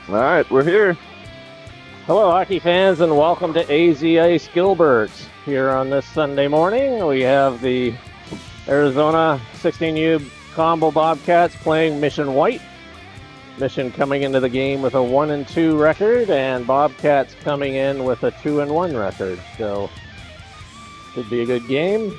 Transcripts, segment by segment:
All right, we're here. Hello, hockey fans, and welcome to AZ Ice Gilbert. Here on this Sunday morning, we have the Arizona 16U Combo Bobcats playing Mission White. Mission coming into the game with a 1-2 record, and Bobcats coming in with a 2-1 record. So, should be a good game.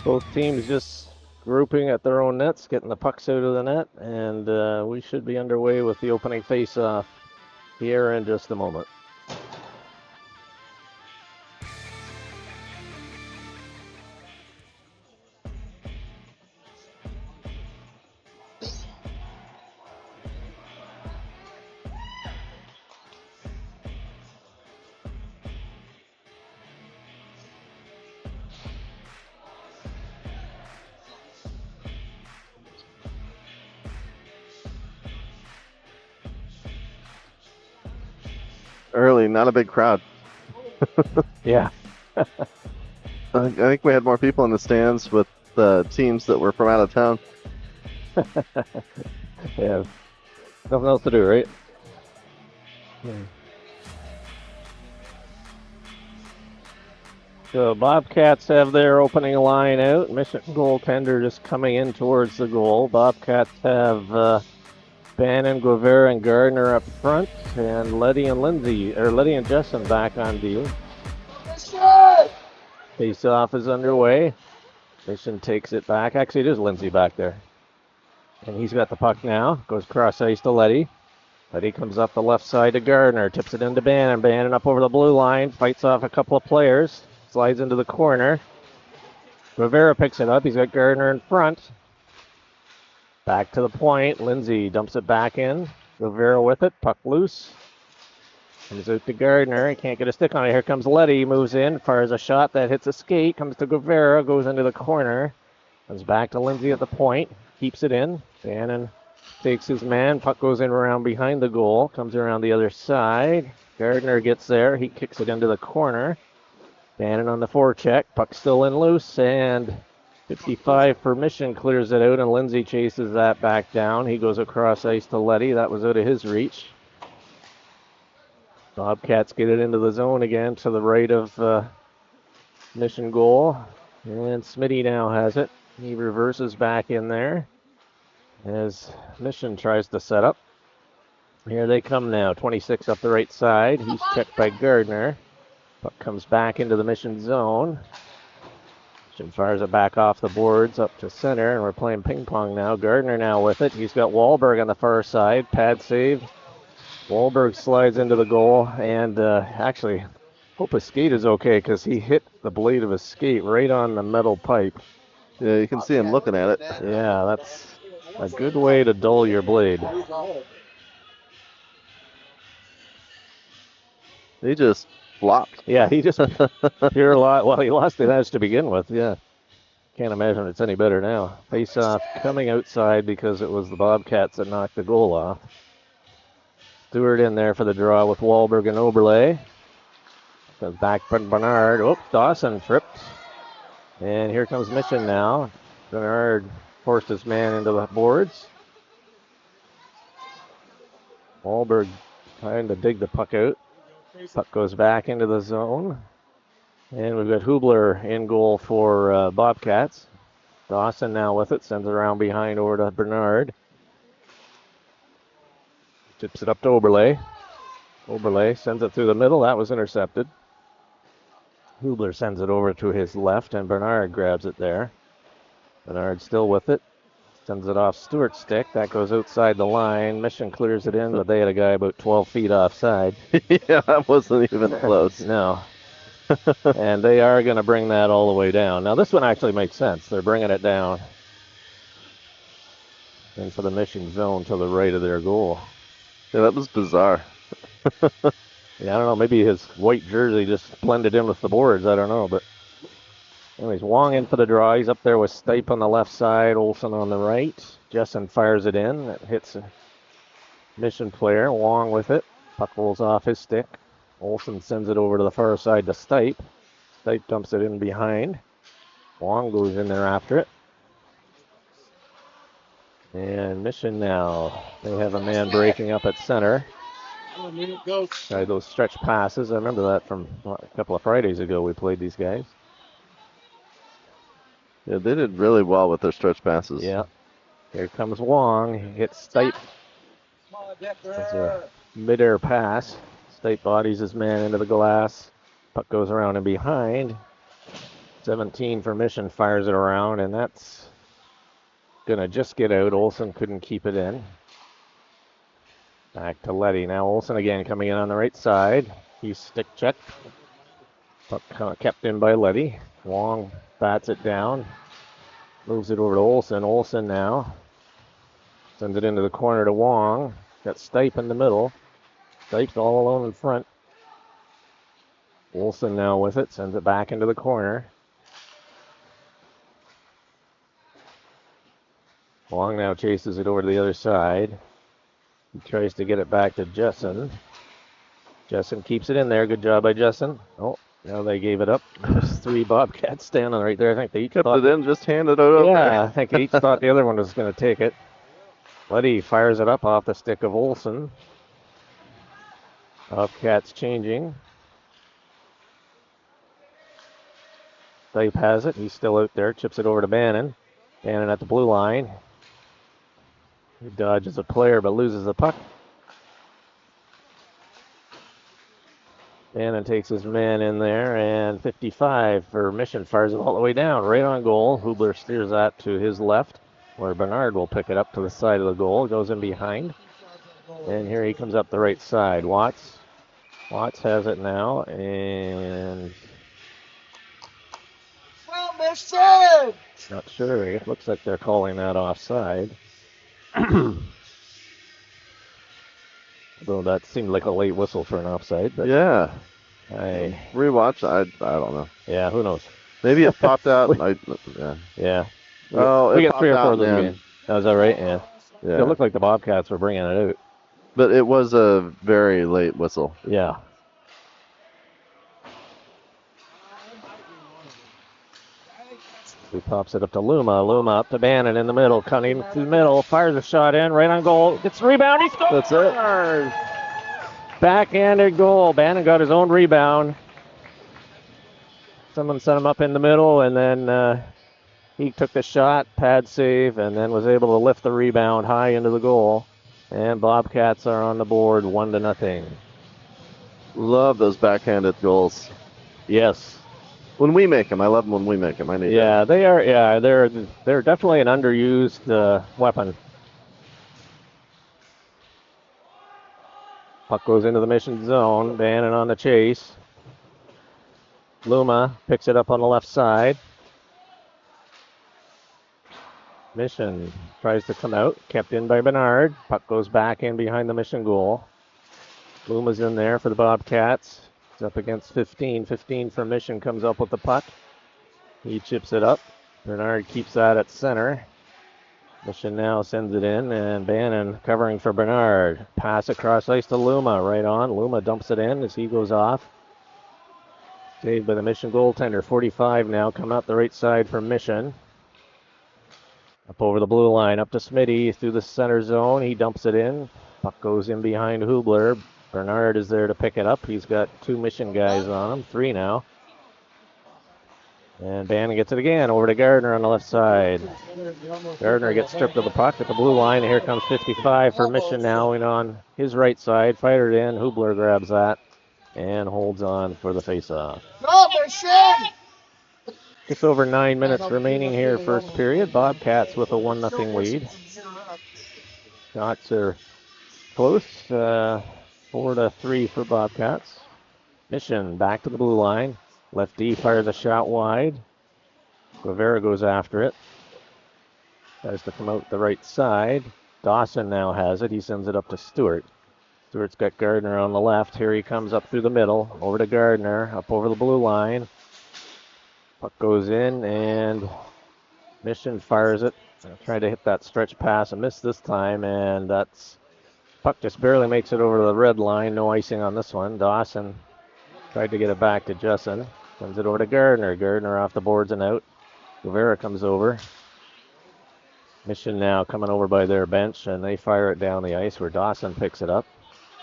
Both teams just grouping at their own nets, getting the pucks out of the net, and we should be underway with the opening face-off here in just a moment. Early, not a big crowd. Yeah. I think we had more people in the stands with the teams that were from out of town. Yeah. Nothing else to do, right? So Bobcats have their opening line out. Mission goaltender just coming in towards the goal. Bobcats have Bannon, Guevara, and Gardner up front, and Letty and Jessen back on deal. Face-off is underway. Mission takes it back. Actually, it is Lindsay back there. And he's got the puck now. Goes cross ice to Letty. Letty comes up the left side to Gardner. Tips it into Bannon. Bannon up over the blue line. Fights off a couple of players. Slides into the corner. Rivera picks it up. He's got Gardner in front. Back to the point. Lindsay dumps it back in. Rivera with it. Puck loose. Comes out to Gardner. He can't get a stick on it. Here comes Letty. Moves in. Fires a shot that hits a skate. Comes to Guevara. Goes into the corner. Comes back to Lindsay at the point. Keeps it in. Bannon takes his man. Puck goes in around behind the goal. Comes around the other side. Gardner gets there. He kicks it into the corner. Bannon on the forecheck. Puck still in loose. And 55 for Mission clears it out. And Lindsay chases that back down. He goes across ice to Letty. That was out of his reach. Bobcats get it into the zone again to the right of Mission goal. And Smitty now has it. He reverses back in there as Mission tries to set up. Here they come now. 26 up the right side. He's checked by Gardner. Puck comes back into the Mission zone. Mission fires it back off the boards up to center, and we're playing ping pong now. Gardner now with it. He's got Wahlberg on the far side. Pad save. Wahlberg slides into the goal, and actually, hope his skate is okay because he hit the blade of his skate right on the metal pipe. Yeah, you can see him looking at it. Yeah, that's a good way to dull your blade. He just flopped. Yeah, he just pure lot. Well, he lost the edge to begin with. Yeah, can't imagine it's any better now. Face-off coming outside because it was the Bobcats that knocked the goal off. Stewart in there for the draw with Wahlberg and Oberle. Goes back from Bernard. Oops, Dawson tripped. And here comes Mission now. Bernard forced his man into the boards. Wahlberg trying to dig the puck out. Puck goes back into the zone. And we've got Hubler in goal for Bobcats. Dawson now with it. Sends it around behind over to Bernard. Tips it up to Oberle. Oberle sends it through the middle. That was intercepted. Hubler sends it over to his left, and Bernard grabs it there. Bernard still with it. Sends it off Stewart's stick. That goes outside the line. Mission clears it in, but they had a guy about 12 feet offside. Yeah, that wasn't even close. No. And they are going to bring that all the way down. Now, this one actually makes sense. They're bringing it down into the Mission zone to the right of their goal. Yeah, that was bizarre. Yeah, I don't know. Maybe his white jersey just blended in with the boards. I don't know. But anyways, Wong in for the draw. He's up there with Stipe on the left side, Olsen on the right. Jessen fires it in. It hits a Mission player. Wong with it. Puck rolls off his stick. Olsen sends it over to the far side to Stipe. Stipe dumps it in behind. Wong goes in there after it. And Mission now. They have a man breaking up at center. Tried those stretch passes. I remember that from a couple of Fridays ago we played these guys. Yeah, they did really well with their stretch passes. Yeah. Here comes Wong. He hits Stipe. That's a mid-air pass. Stipe bodies his man into the glass. Puck goes around and behind. 17 for Mission, fires it around, and that's going to just get out. Olsen couldn't keep it in. Back to Letty. Now Olsen again coming in on the right side. He's stick checked. Puck kept in by Letty. Wong bats it down. Moves it over to Olsen. Olsen now sends it into the corner to Wong. Got Stipe in the middle. Stipe's all alone in front. Olsen now with it. Sends it back into the corner. Wong now chases it over to the other side. He tries to get it back to Jessen. Jessen keeps it in there. Good job by Jessen. Oh, now they gave it up. There's 3 Bobcats standing right there. I think they each Kept thought it in, just handed it over. Yeah, I think they each thought the other one was going to take it. Letty fires it up off the stick of Olsen. Bobcats changing. Stipe has it. He's still out there. Chips it over to Bannon. Bannon at the blue line. He dodges a player but loses the puck. Bannon takes his man in there, and 55 for Mission. Fires it all the way down, right on goal. Hubler steers that to his left, where Bernard will pick it up to the side of the goal. Goes in behind. And here he comes up the right side. Watts has it now, and not sure. It looks like they're calling that offside. Though that seemed like a late whistle for an offside. But Yeah. rewatch. I don't know. Yeah, who knows? Maybe it popped out. Yeah. Oh, we it got 3 or popped 4 out of those then. games. Oh, is that right? Yeah. Yeah. It looked like the Bobcats were bringing it out. But it was a very late whistle. Yeah. He pops it up to Luma. Luma up to Bannon in the middle. Cutting to the middle. Fires a shot in. Right on goal. Gets the rebound. He scores! That's it. Backhanded goal. Bannon got his own rebound. Someone set him up in the middle, and then he took the shot, pad save, and then was able to lift the rebound high into the goal. And Bobcats are on the board 1-0. Love those backhanded goals. Yes. When we make them, I love them when we make them. I need Yeah, they are. Yeah, they're definitely an underused weapon. Puck goes into the Mission zone. Bannon on the chase. Luma picks it up on the left side. Mission tries to come out. Kept in by Bernard. Puck goes back in behind the Mission goal. Luma's in there for the Bobcats. He's up against 15. 15 for Mission comes up with the puck. He chips it up. Bernard keeps that at center. Mission now sends it in, and Bannon covering for Bernard. Pass across ice to Luma, right on. Luma dumps it in as he goes off. Saved by the Mission goaltender. 45 now, come out the right side for Mission. Up over the blue line, up to Smitty through the center zone. He dumps it in. Puck goes in behind Hubler. Bernard is there to pick it up. He's got 2 Mission guys on him, 3 now. And Bannon gets it again over to Gardner on the left side. Gardner gets stripped of the puck at the blue line. And here comes 55 for Mission now in on his right side. Fired in. Hubler grabs that and holds on for the faceoff. Just over 9 minutes remaining here, first period. Bobcats with a 1-0 lead. Shots are close. 4-3 for Bobcats. Mission back to the blue line. Left D fires a shot wide. Guevara goes after it. Tries to come out the right side. Dawson now has it. He sends it up to Stewart. Stewart's got Gardner on the left. Here he comes up through the middle. Over to Gardner. Up over the blue line. Puck goes in, and Mission fires it. Trying to hit that stretch pass and missed this time, and that's puck just barely makes it over the red line. No icing on this one. Dawson tried to get it back to Jessen. Sends it over to Gardner. Gardner off the boards and out. Guevara comes over. Mission now coming over by their bench, and they fire it down the ice where Dawson picks it up.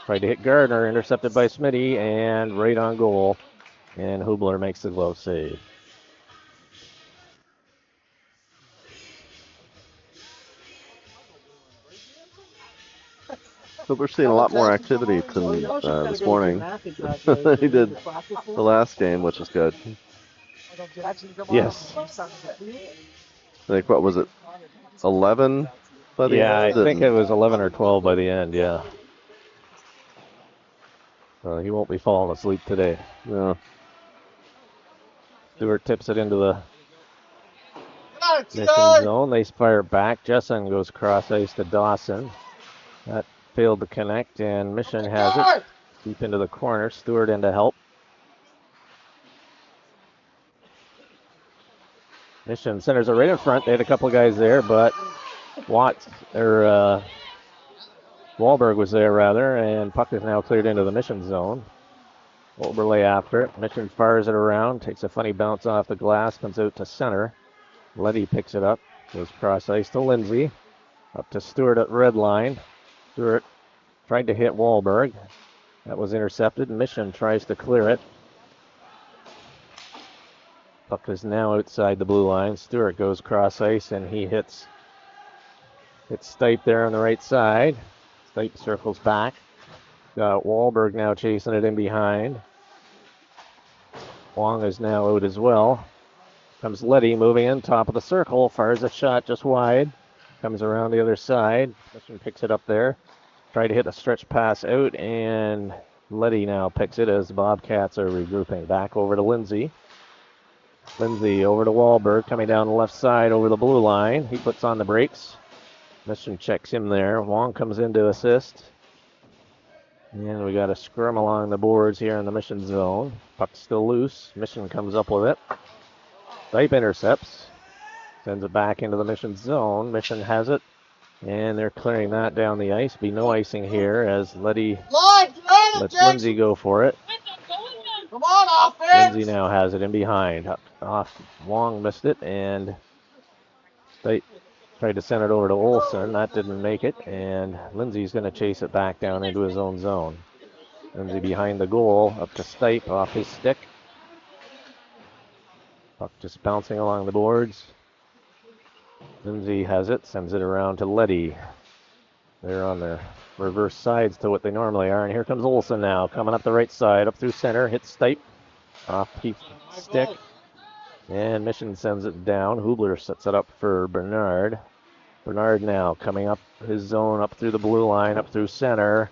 Tried to hit Gardner, intercepted by Smitty, and right on goal. And Hubler makes the glove save. So we're seeing a lot more activity this morning than he did the last game, which is good. Yes. Like, what was it? 11 by the Yeah, end? I think it was 11 or 12 by the end, yeah. So he won't be falling asleep today. Yeah. Stewart tips it into the mission zone. They fire back. Jessen goes cross ice to Dawson. That failed to connect, and Mission has it deep into the corner. Stewart in to help. Mission centers it right in front. They had a couple of guys there, but Wahlberg was there rather, and puck is now cleared into the Mission zone. Oberle after it. Mission fires it around, takes a funny bounce off the glass, comes out to center. Letty picks it up, goes cross ice to Lindsay. Up to Stewart at red line. Stewart tried to hit Wahlberg. That was intercepted. Mission tries to clear it. Puck is now outside the blue line. Stewart goes cross ice and he hits Stipe there on the right side. Stipe circles back. Got Wahlberg now chasing it in behind. Wong is now out as well. Comes Letty moving in, top of the circle. Fires a shot just wide. Comes around the other side. Mission picks it up there. Tried to hit a stretch pass out, and Letty now picks it as the Bobcats are regrouping. Back over to Lindsay. Lindsay over to Wahlberg, coming down the left side over the blue line. He puts on the brakes. Mission checks him there. Wong comes in to assist. And we got a scrum along the boards here in the Mission zone. Puck's still loose. Mission comes up with it. Stipe intercepts. Sends it back into the Mission zone. Mission has it. And they're clearing that down the ice. Be no icing here as Letty lets Lindsay go for it. Come on, offense! Lindsay now has it in behind. Off. Wong missed it, and Stipe tried to send it over to Olsen. That didn't make it, and Lindsay's going to chase it back down into his own zone. Lindsay behind the goal, up to Stipe off his stick. Puck just bouncing along the boards. Lindsay has it, sends it around to Letty. They're on their reverse sides to what they normally are, and here comes Olsen now, coming up the right side, up through center, hits Stipe off Keith's stick, and Mission sends it down. Hubler sets it up for Bernard. Bernard now coming up his zone, up through the blue line, up through center,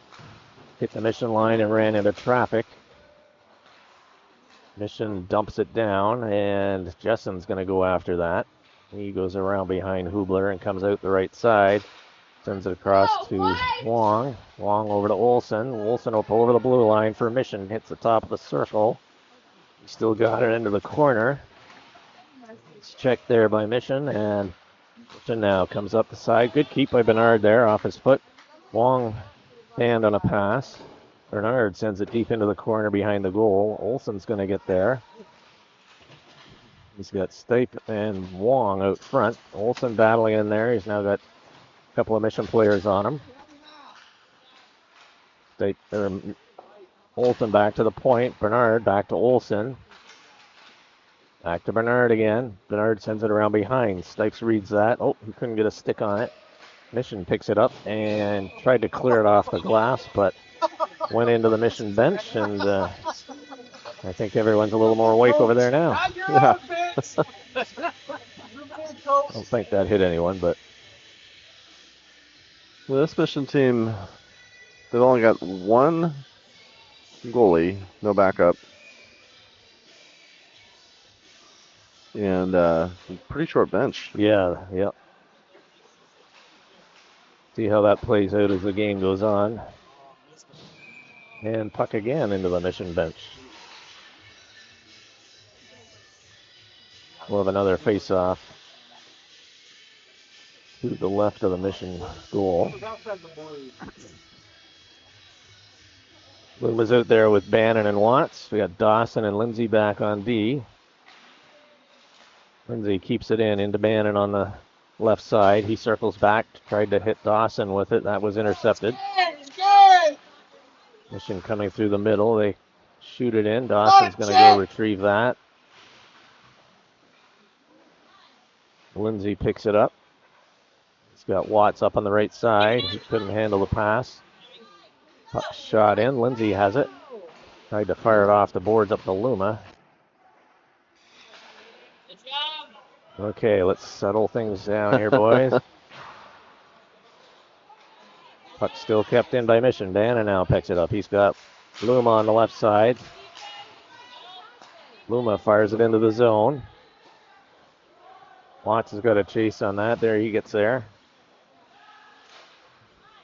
hit the Mission line and ran into traffic. Mission dumps it down, and Jessen's going to go after that. He goes around behind Hubler and comes out the right side. Sends it across to Wong. Wong over to Olsen. Olsen up over the blue line for Mission. Hits the top of the circle. He still got it into the corner. It's checked there by Mission, and Mission now comes up the side. Good keep by Bernard there off his foot. Wong hand on a pass. Bernard sends it deep into the corner behind the goal. Olsen's going to get there. He's got Stipe and Wong out front. Olsen battling in there. He's now got a couple of Mission players on him. Olsen back to the point. Bernard back to Olsen. Back to Bernard again. Bernard sends it around behind. Stipes reads that. Oh, he couldn't get a stick on it. Mission picks it up and tried to clear it off the glass, but went into the Mission bench, and I think everyone's a little more awake over there now. Yeah. I don't think that hit anyone, but Well, this Mission team, they've only got one goalie, no backup. And pretty short bench. yeah. See how that plays out as the game goes on. And puck again into the Mission bench. We'll have another face-off to the left of the Mission goal. Lou was out there with Bannon and Watts. We got Dawson and Lindsay back on D. Lindsay keeps it into Bannon on the left side. He circles back, tried to hit Dawson with it. That was intercepted. Mission coming through the middle. They shoot it in. Dawson's going to go retrieve that. Lindsay picks it up. He's got Watts up on the right side. He couldn't handle the pass. Puck shot in. Lindsay has it. Tried to fire it off the boards up to Luma. Okay, let's settle things down here, boys. Puck still kept in by Mission. Bannon now picks it up. He's got Luma on the left side. Luma fires it into the zone. Watts has got a chase on that. There, he gets there.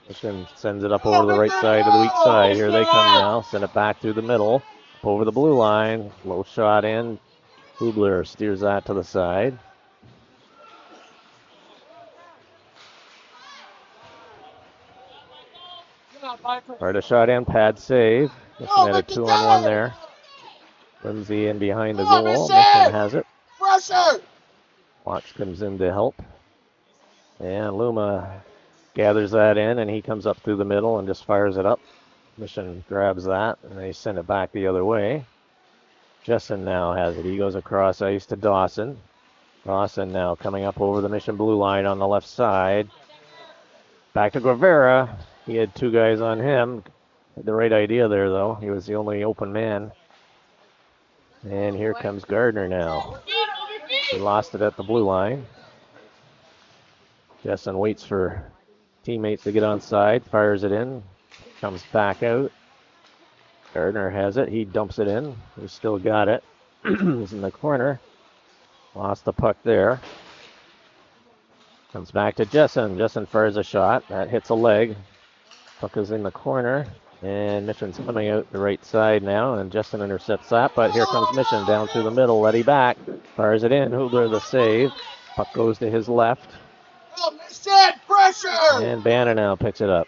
Mission sends it up over the right side to the weak side. Here they come now. Send it back through the middle. Up over the blue line. Low shot in. Hubler steers that to the side. Hard a shot in. Pad save. Mission had a 2-on-1 there. Lindsay in behind the goal. Mission has it. Watts comes in to help. And Luma gathers that in, and he comes up through the middle and just fires it up. Mission grabs that, and they send it back the other way. Jessen now has it. He goes across ice to Dawson. Dawson now coming up over the Mission blue line on the left side. Back to Guevara. He had two guys on him. Had the right idea there, though. He was the only open man. And here comes Gardner now. He lost it at the blue line. Jessen waits for teammates to get on side, fires it in, comes back out. Gardner has it. He dumps it in. He's still got it. He's in the corner. Lost the puck there. Comes back to Jessen. Jessen fires a shot. That hits a leg. Puck is in the corner. And Mission's coming out the right side now. And Jessen intercepts that. But here comes Mission down through the middle. Letty back. Fires it in. Hubler the save. Puck goes to his left. And Bannon now picks it up.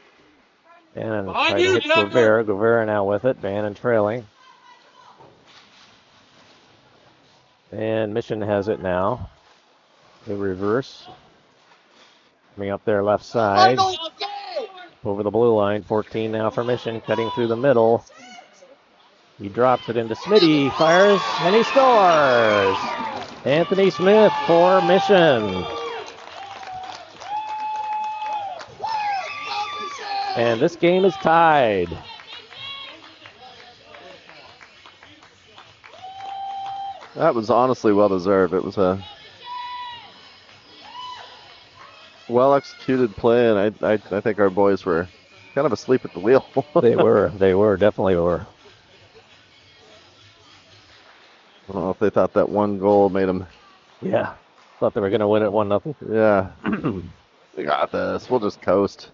Bannon trying to hit Guevara. Guevara now with it. Bannon trailing. And Mission has it now. They reverse. Coming up their left side. Over the blue line. 14 now for Mission. Cutting through the middle. He drops it into Smitty. Fires. And he scores. Anthony Smith for Mission. And this game is tied. That was honestly well deserved. It was a well executed play, and I think our boys were kind of asleep at the wheel. They definitely were. I don't know if they thought that one goal made them. Yeah, thought they were going to win it 1-0. Yeah, we got this. We'll just coast.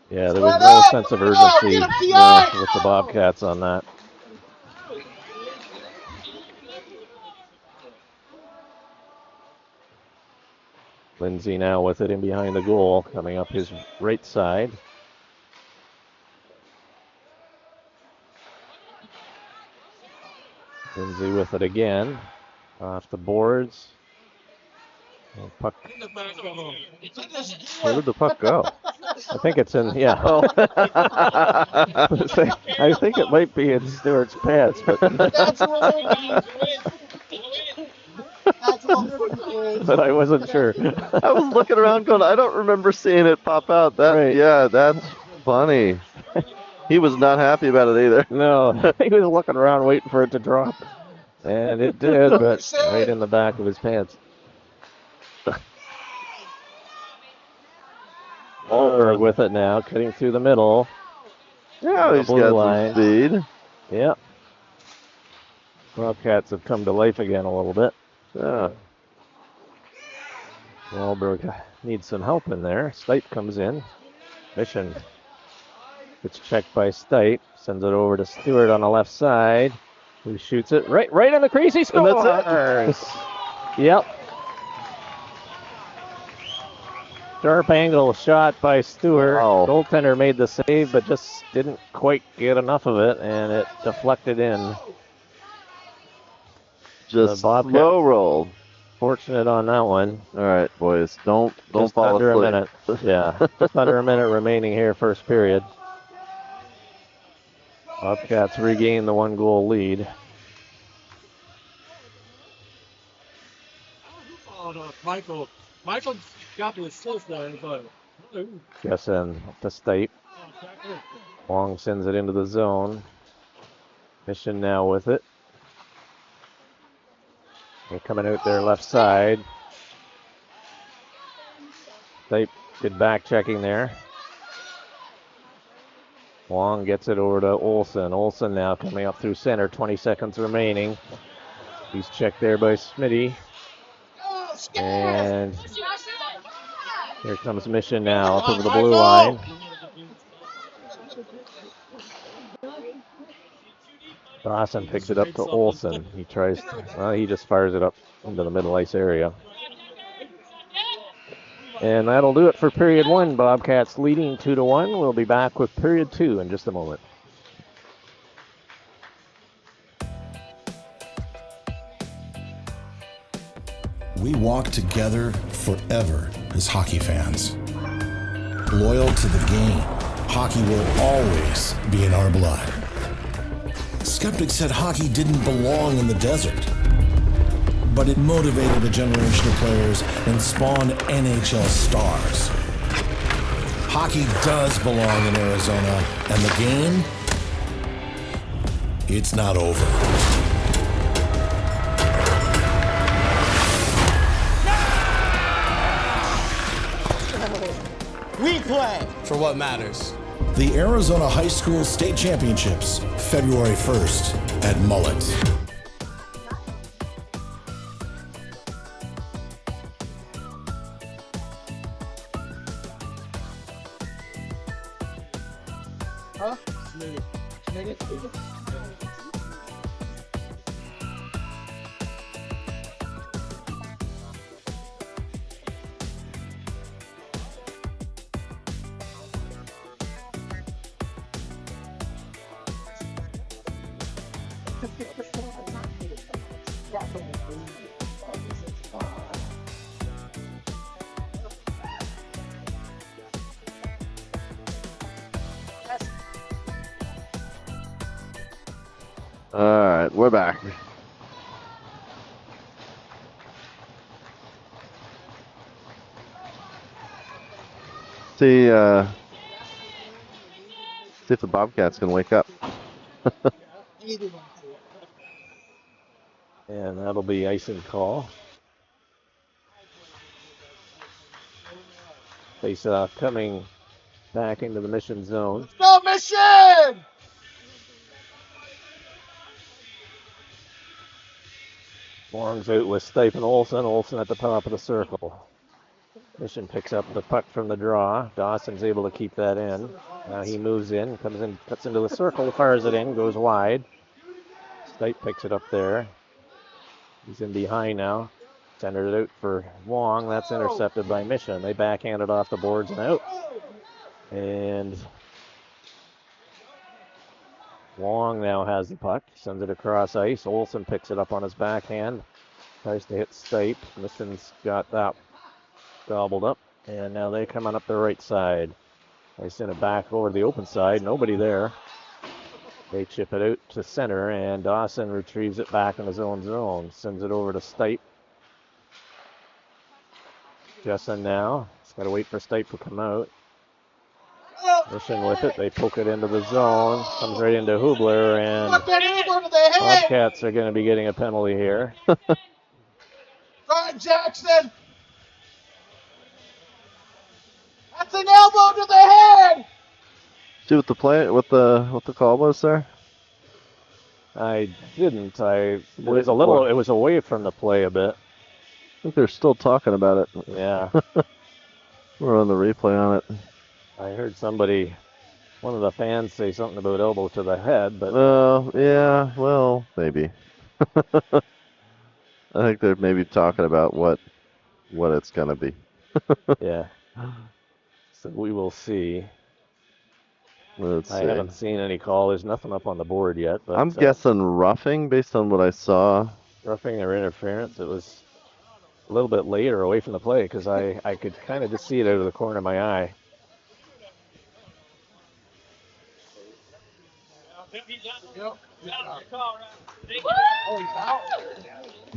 Yeah, there was no sense of urgency with the Bobcats on that. Lindsay now with it in behind the goal, coming up his right side. Lindsay with it again, off the boards. Puck. Where did the puck go? I think it's in, yeah. Oh. I think it might be in Stewart's pants, but but I wasn't sure. I was looking around going, I don't remember seeing it pop out. That right. Yeah, that's funny. He was not happy about it either. No, he was looking around waiting for it to drop. And it did, but right in the back of his pants. Over with it now, cutting through the middle. Yeah, he's got some speed. Yep. Bobcats have come to life again a little bit. Yeah. Wahlberg needs some help in there. Stipe comes in. Mission gets checked by Stipe. Sends it over to Stewart on the left side. Who shoots it right in the crease. He scores. And that's it. Yep. Sharp angle shot by Stewart. Wow. Goaltender made the save, but just didn't quite get enough of it, and it deflected in. Just Bobcats slow rolled. fortunate on that one. All right, boys, don't Just fall under asleep. a minute. Yeah, just under a minute remaining here, first period. Bobcats regain the 1-goal lead. Oh, no, Michael. Michael got to his fourth line, but. Jessen to Stipe. Wong sends it into the zone. Mission now with it. They're coming out their left side. Stipe good back checking there. Wong gets it over to Olsen. Olsen now coming up through center. 20 seconds remaining. He's checked there by Smitty. And here comes Mission now up over the blue line. Dawson picks it up to Olsen. He tries to, he just fires it up into the middle ice area. And that'll do it for period 1. Bobcats leading 2-1. We'll be back with period 2 in just a moment. We walk together forever as hockey fans. Loyal to the game, hockey will always be in our blood. Skeptics said hockey didn't belong in the desert, but it motivated a generation of players and spawned NHL stars. Hockey does belong in Arizona, and the game, it's not over. We play for what matters. The Arizona High School State Championships, February 1st at Mullet. Huh? All right, we're back. See if the Bobcats can wake up. And that'll be icing call. Face coming back into the Mission zone. Go, Mission! Wong's out with Stipe and Olsen. Olsen at the top of the circle. Mission picks up the puck from the draw. Dawson's able to keep that in. Now he moves in, comes in, cuts into the circle, fires it in, goes wide. Stipe picks it up there. He's in behind now. Centered it out for Wong. That's intercepted by Mission. They backhand it off the boards and out. And Wong now has the puck. Sends it across ice. Olsen picks it up on his backhand. Tries to hit Stipe. Mission's got that gobbled up. And now they come on up the right side. They send it back over the open side. Nobody there. They chip it out to center, and Dawson retrieves it back in his own zone. Sends it over to Stipe. Jessen now. He's got to wait for Stipe to come out. Mission with it. They poke it into the zone. Comes right into Hubler, and Bobcats are going to be getting a penalty here. Ryan Jackson! That's an elbow to the head! See what the call was there? I didn't. It was away from the play a bit. I think they're still talking about it. Yeah. We're on the replay on it. I heard one of the fans say something about elbow to the head, but yeah, well, maybe. I think they're maybe talking about what it's gonna be. yeah. So we will see. Let's see. I haven't seen any call. There's nothing up on the board yet. But I'm guessing roughing based on what I saw. roughing or interference. It was a little bit later away from the play because I could kind of just see it out of the corner of my eye.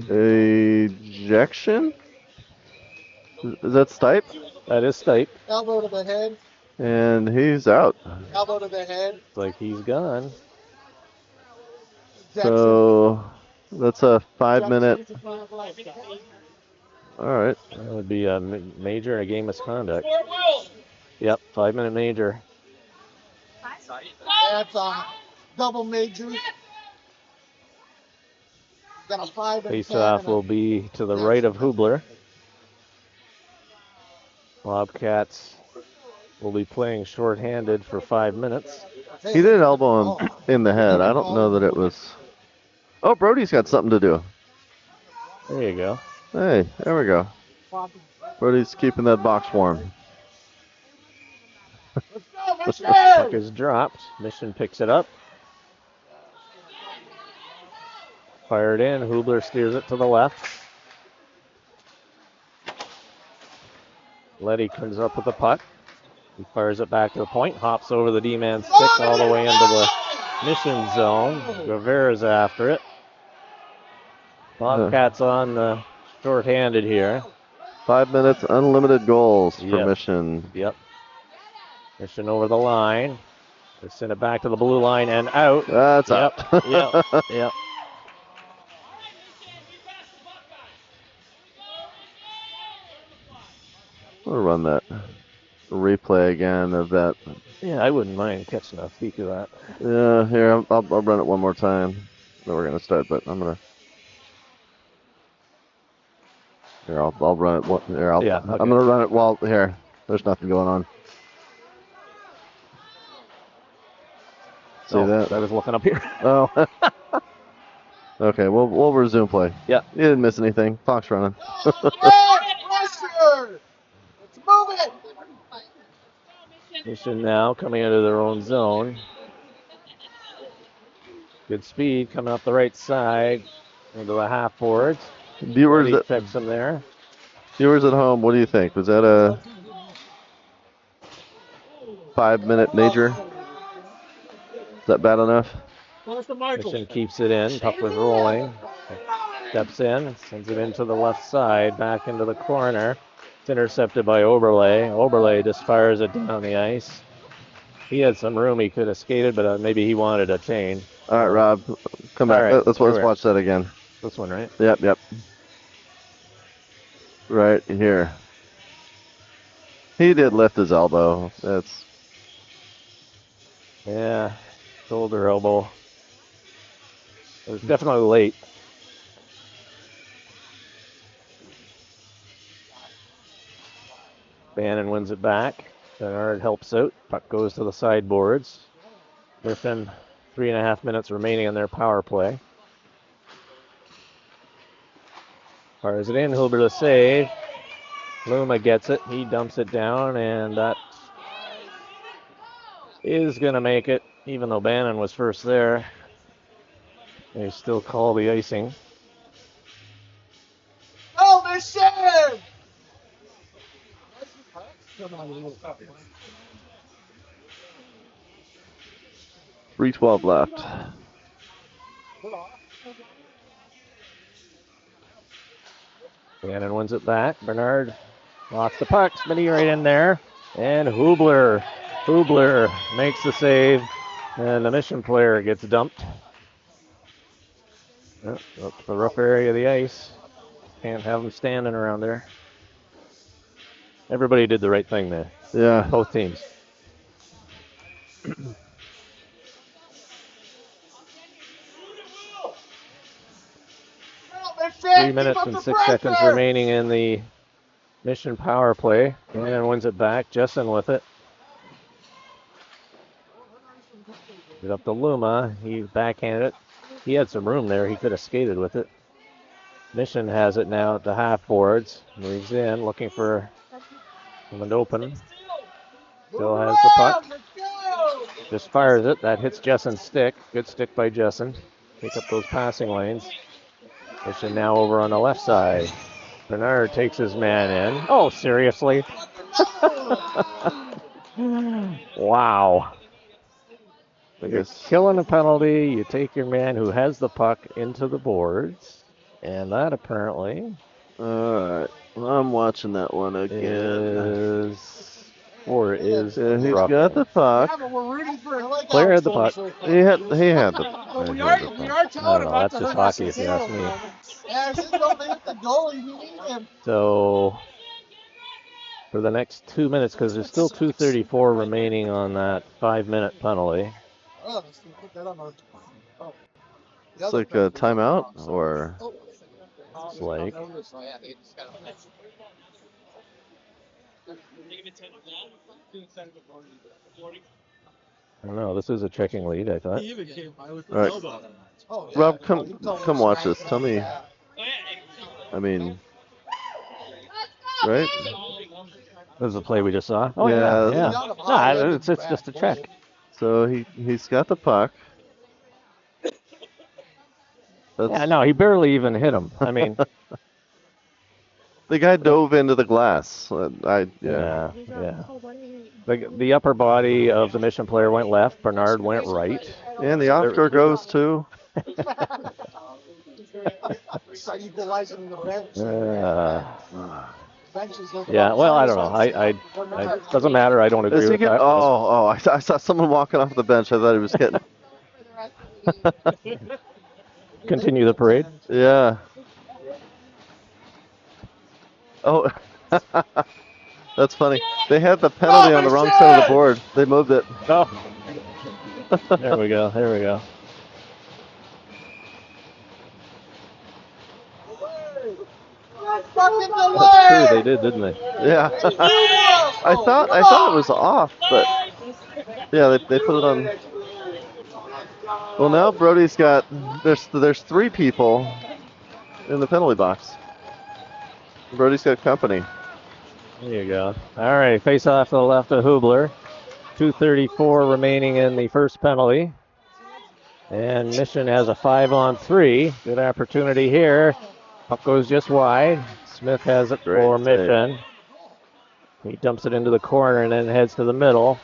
Ejection? Is that Stipe? That is Stipe. Elbow to the head. And he's out. Elbow to the head. It's like he's gone. So that's a 5-minute. All right. That would be a major and a game misconduct. Yep, 5-minute major. That's a double major. Got a 5 and Face-off will be to the right of Hubler. Bobcats will be playing shorthanded for 5 minutes. He did elbow him in the head. I don't know that it was. Oh, Brody's got something to do. There you go. Hey, there we go. Brody's keeping that box warm. Puck is dropped. Mission picks it up. Fired in. Hubler steers it to the left. Letty comes up with the puck. He fires it back to the point. Hops over the D-man stick all the way into the Mission zone. Rivera's after it. Bobcats on the short-handed here. 5 minutes, unlimited goals for Yep. Mission. Yep. Mission over the line. They send it back to the blue line and out. That's Yep. out. Yep. We'll run that replay again of that. Yeah, I wouldn't mind catching a peek of that. Yeah, here, I'll run it one more time. Then we're going to start, but I'm going to. Here, I'll run it. Here, Yeah, okay. I'm going to run it while. Here, there's nothing going on. See that? I was looking up here. Oh. Okay, we'll resume play. Yeah. You didn't miss anything. Clock's running. Pressure! Let's move it! Mission now coming into their own zone. Good speed coming up the right side into the half forwards. Viewers Fix them there. Viewers at home, what do you think? Was that a 5-minute major? Is that bad enough? Mission keeps it in. Puck was rolling. Steps in, sends it into the left side, back into the corner. It's intercepted by Oberle. Oberle just fires it down the ice. He had some room he could have skated, but maybe he wanted a change. All right, Rob, come back. All right, Let's watch that again. This one, right? Yep. Right here. He did lift his elbow. That's. Yeah, shoulder, elbow. It was definitely late. Bannon wins it back. Bernard helps out. Puck goes to the sideboards. Within 3.5 minutes remaining on their power play. Fires it in. Huber to save. Luma gets it. He dumps it down, and that is going to make it, even though Bannon was first there. They still call the icing. Oh, Mission! 3:12 left. Bannon wins it back. Bernard lost the puck. Smitty right in there. And Hubler makes the save. And the Mission player gets dumped. Up the rough area of the ice. Can't have them standing around there. Everybody did the right thing there. Yeah. Both teams. 3 minutes and 6 seconds remaining in the Mission power play. Bannon wins it back. Jessen with it. Get up to Luma. He backhanded it. He had some room there. He could have skated with it. Mission has it now at the half boards. Moves in, looking for someone open. Still has the puck. Just fires it. That hits Jessen's stick. Good stick by Jessen. Pick up those passing lanes. Mission now over on the left side. Bernard takes his man in. Oh, seriously? Wow. You're killing a penalty. You take your man who has the puck into the boards. And that apparently All right. Well, I'm watching that one again. is he's got the puck. Yeah, but we're rooting for Player had the puck. He had the But we are telling I don't him know, not that's to just hurt us hockey if you in ask the me. Yeah, since don't hit the goalie, we need him. So for the next 2 minutes, because there's still 2:34 remaining on that 5-minute penalty. Oh, let's put that on our. Oh. It's like a timeout, or It's like I don't know. This is a checking lead, I thought. all right. Oh, yeah. Rob, come watch this. Tell me. I mean, right? This is the play we just saw. Oh Yeah. yeah. No, it's just a check. So he's got the puck. Yeah, no, he barely even hit him. I mean, the guy dove into the glass. yeah. The upper body of the Mission player went left. Bernard went right. And the Oscar goes to. Yeah, well, I don't know. I doesn't matter. I don't agree with that. I saw someone walking off the bench. I thought he was getting. Continue the parade. Yeah. Oh, that's funny. They had the penalty on the wrong side of the board. They moved it. Oh. There we go. That's true, they did, didn't they? Yeah. I thought it was off, but yeah, they put it on. Well, now Brody's got there's 3 people in the penalty box. Brody's got company. There you go. All right, face off to the left of Hubler. 2:34 remaining in the first penalty. And Mission has a 5-on-3. Good opportunity here. Puck goes just wide. Smith has it for Mission. He dumps it into the corner and then heads to the middle.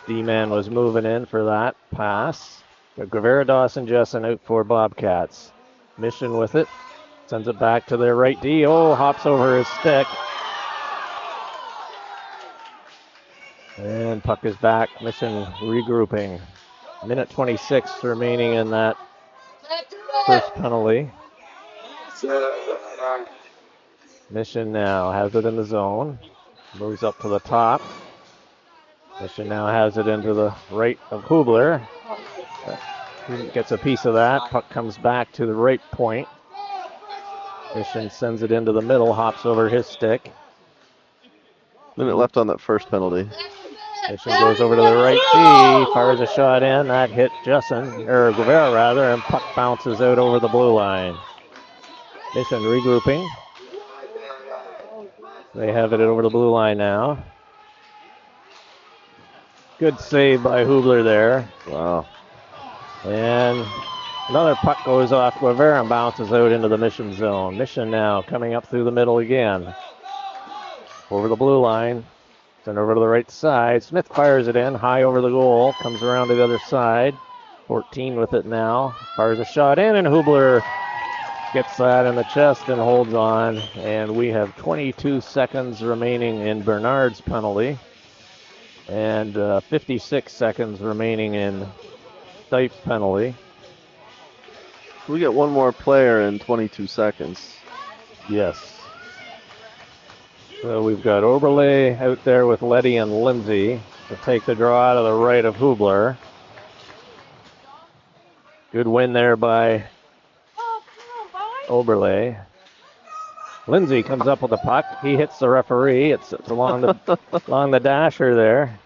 D-man was moving in for that pass. Guevara, Dawson, Jessen out for Bobcats. Mission with it. Sends it back to their right D. Oh, hops over his stick. And puck is back. Mission regrouping. Minute 26 remaining in that first penalty. Mission now has it in the zone. Moves up to the top. Mission now has it into the right of Hubler. He gets a piece of that. Puck comes back to the right point. Mission sends it into the middle, hops over his stick. Minute left on that first penalty. Mission goes over to the right D, fires a shot in. That hit Guevara rather, and puck bounces out over the blue line. Mission regrouping. They have it over the blue line now. Good save by Hubler there. Wow. And another puck goes off Guevara and bounces out into the Mission zone. Mission now coming up through the middle again. Over the blue line. Send over to the right side. Smith fires it in, high over the goal. Comes around to the other side. 14 with it now. Fires a shot in, and Hubler gets that in the chest and holds on. And we have 22 seconds remaining in Bernard's penalty. And 56 seconds remaining in Stipe's penalty. We get one more player in 22 seconds. Yes. So we've got Oberle out there with Letty and Lindsay to take the draw out of the right of Hubler. Good win there by Oberle. Lindsay comes up with the puck. He hits the referee. It's along the dasher there.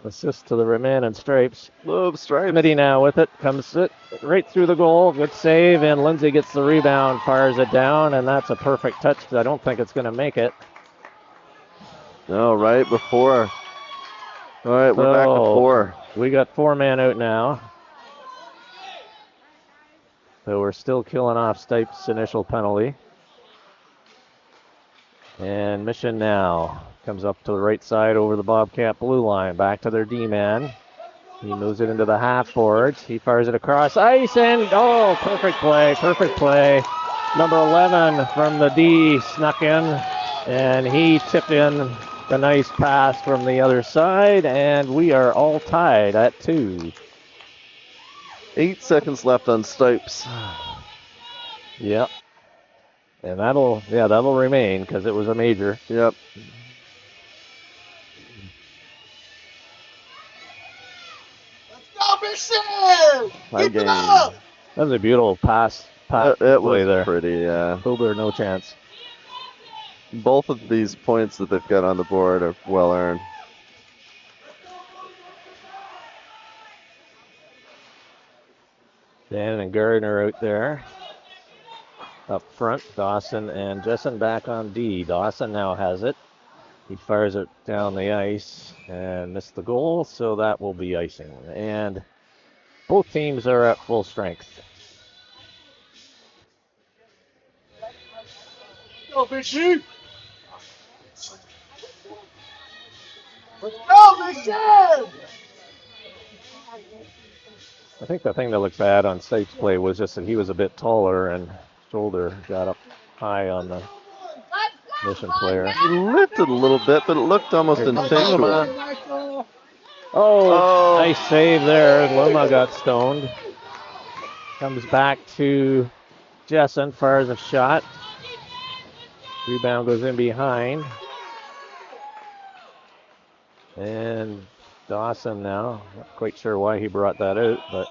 Assist to the man in stripes. Love stripes. Smitty now with it. Comes it right through the goal. Good save, and Lindsay gets the rebound, fires it down, and that's a perfect touch. I don't think it's going to make it. No, right before. All right, we're back to 4. We got 4 men out now. So we're still killing off Stipe's initial penalty. And Mission now comes up to the right side over the Bobcat blue line. Back to their D-man. He moves it into the half boards. He fires it across ice and, oh, perfect play, perfect play. Number 11 from the D snuck in, and he tipped in the nice pass from the other side, and we are all tied at 2. 8 seconds left on Stipes. Yep. And that'll remain because it was a major. Yep. Let's go, Mission! High Keep it game. up! That was a beautiful pass It play was there. pretty, yeah. Hubler, no chance. Both of these points that they've got on the board are well earned. Dan and Gardner out there. Up front, Dawson and Jessen back on D. Dawson now has it. He fires it down the ice and missed the goal, so that will be icing. And both teams are at full strength. Go, Mission! Let's go, Mission! I think the thing that looked bad on Stipe's play was just that he was a bit taller and shoulder got up high on the Mission player. He lifted a little bit, but it looked almost Here comes instinctual. Luma. Oh, nice save there. Luma got stoned. Comes back to Jessen, fires a shot. Rebound goes in behind. And Dawson now, not quite sure why he brought that out, but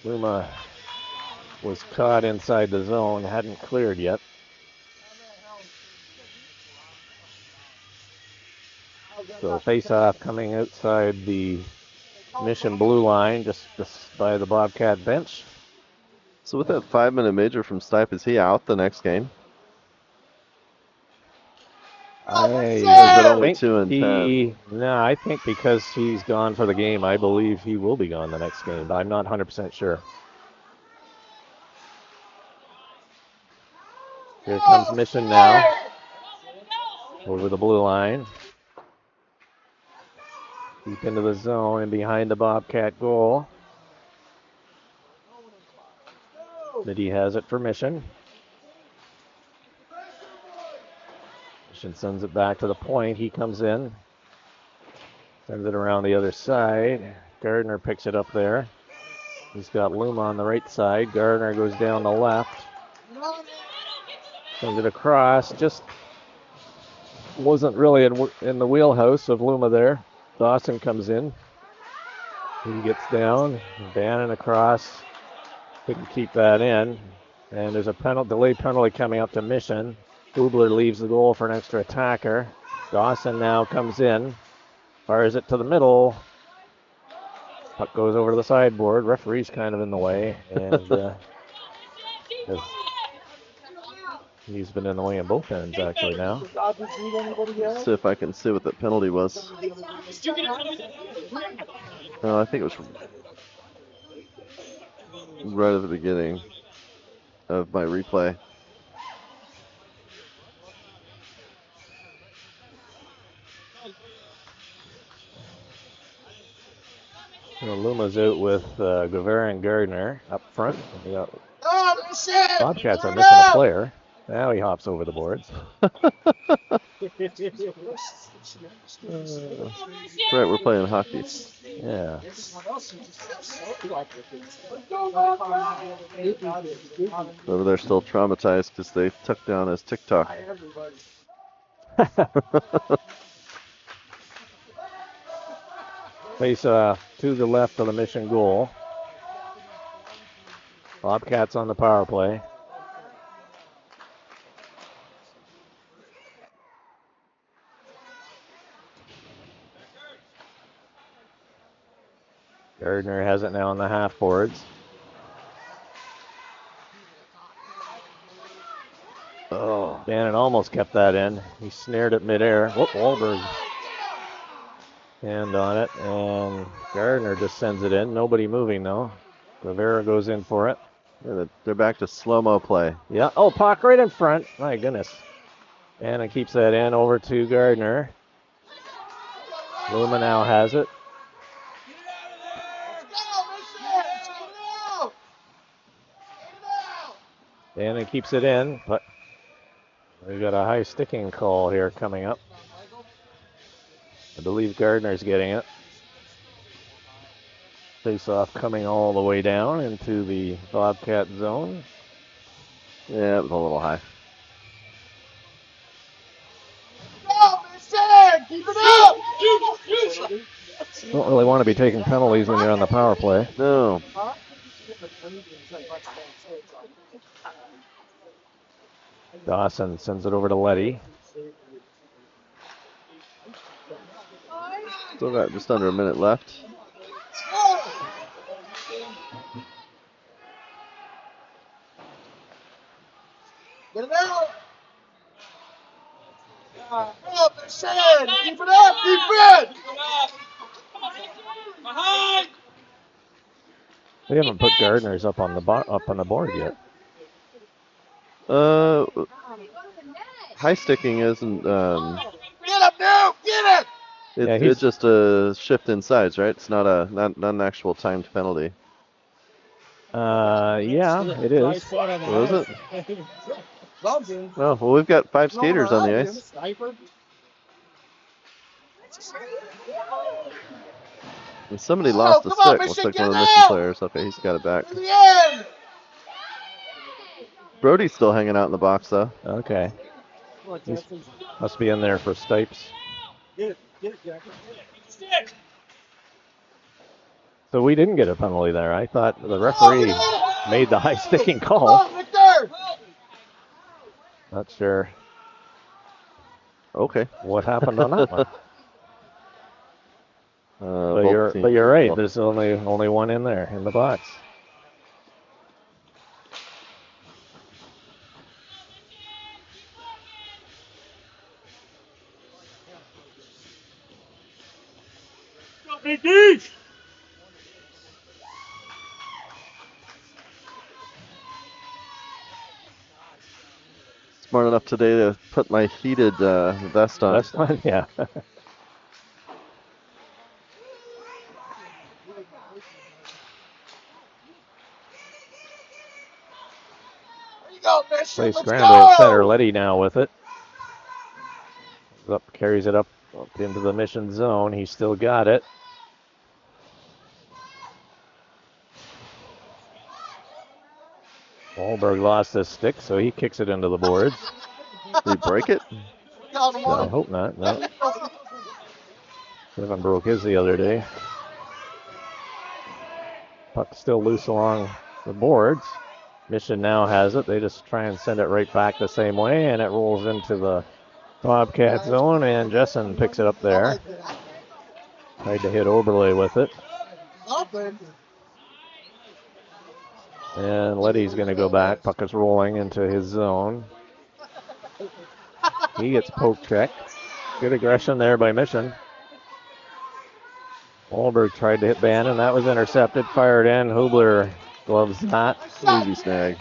Luma was caught inside the zone, hadn't cleared yet. So face-off coming outside the Mission blue line, just by the Bobcat bench. So with that 5-minute major from Stipe, is he out the next game? I only think 2 and 10? No, I think because he's gone for the game, I believe he will be gone the next game, but I'm not 100% sure. Here comes Mission now. Over the blue line. Deep into the zone and behind the Bobcat goal. Mitty has it for Mission. Mission sends it back to the point. He comes in. Sends it around the other side. Gardner picks it up there. He's got Luma on the right side. Gardner goes down the left. Sends it across. Just wasn't really in the wheelhouse of Luma there. Dawson comes in. He gets down. Bannon across. Couldn't keep that in. And there's a delayed penalty coming up to Mission. Hubler leaves the goal for an extra attacker. Dawson now comes in. Fires it to the middle. Puck goes over to the sideboard. Referee's kind of in the way. And he's been in the way on both ends actually now. Let's see if I can see what that penalty was. No, I think it was right at the beginning of my replay. Luma's out with Guevara and Gardner up front. We got Bobcats are missing a player. Now he hops over the boards. Right, we're playing hockey. Yeah. Over there still traumatized because they took down his TikTok. Face to the left of the Mission goal. Bobcats on the power play. Gardner has it now on the half boards. Oh, Bannon almost kept that in. He snared it midair. Whoop, Wahlberg Hand on it, and Gardner just sends it in. Nobody moving though. Rivera goes in for it. Yeah, they're back to slow-mo play. Yeah. Oh, puck right in front. My goodness. And it keeps that in over to Gardner. Luma now has it. And it keeps it in, but we've got a high sticking call here coming up. I believe Gardner's getting it. Face-off coming all the way down into the Bobcat zone. Yeah, it was a little high. Keep it up! Don't really want to be taking penalties when you're on the power play. No. Dawson sends it over to Letty. Still got just under a minute left. Get it out! Keep it up, defense! They haven't put Gardner's up on the board yet. High sticking isn't. Get up now! Get it! It's just a shift in sides, right? It's not an actual timed penalty. Yeah, it is. What is it? Oh, well, we've got 5 skaters on the ice. And somebody lost the stick. Looks like one of the missing players. Okay, he's got it back. Brody's still hanging out in the box, though. Okay. Must be in there for Stipes. So we didn't get a penalty there. I thought the referee made the high sticking call. Not sure Okay. what happened on that one. Both teams. But you're right. There's only one in there in the box. Smart enough today to put my heated vest on. That's fine, yeah. Play scramble at center. Letty now with it. Carries it up into the Mission zone. He's still got it. Wahlberg lost his stick, so he kicks it into the boards. Did he break it? No, I hope not. No. Kevin broke his the other day. Puck still loose along the boards. Mission now has it. They just try and send it right back the same way, and it rolls into the Bobcat zone, and Jessen picks it up there. Tried to hit Oberle with it. And Letty's going to go back. Puck is rolling into his zone. He gets poke checked. Good aggression there by Mission. Wahlberg tried to hit Bannon. That was intercepted. Fired in. Hubler gloves that. Easy snag.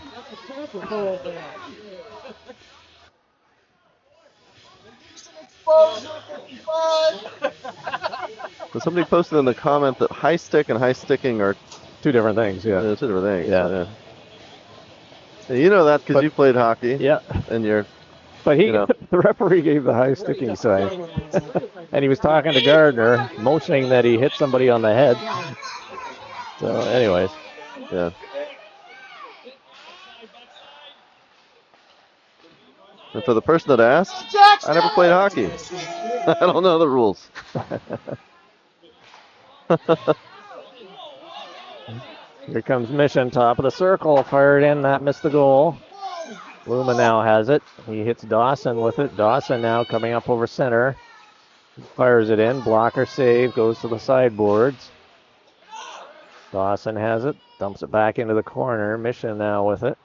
So somebody posted in the comment that high stick and high sticking are two different things, yeah. Two different things. Yeah. And you know that because you played hockey. Yeah. And you're. But the referee gave the high sticking sign. And he was talking to Gardner, motioning that he hit somebody on the head. So, anyways. Yeah. And for the person that asked, I never played hockey. I don't know the rules. Here comes Mission, top of the circle, fired in, that missed the goal. Luma now has it. He hits Dawson with it. Dawson now coming up over center. Fires it in, blocker save, goes to the sideboards. Dawson has it, dumps it back into the corner. Mission now with it.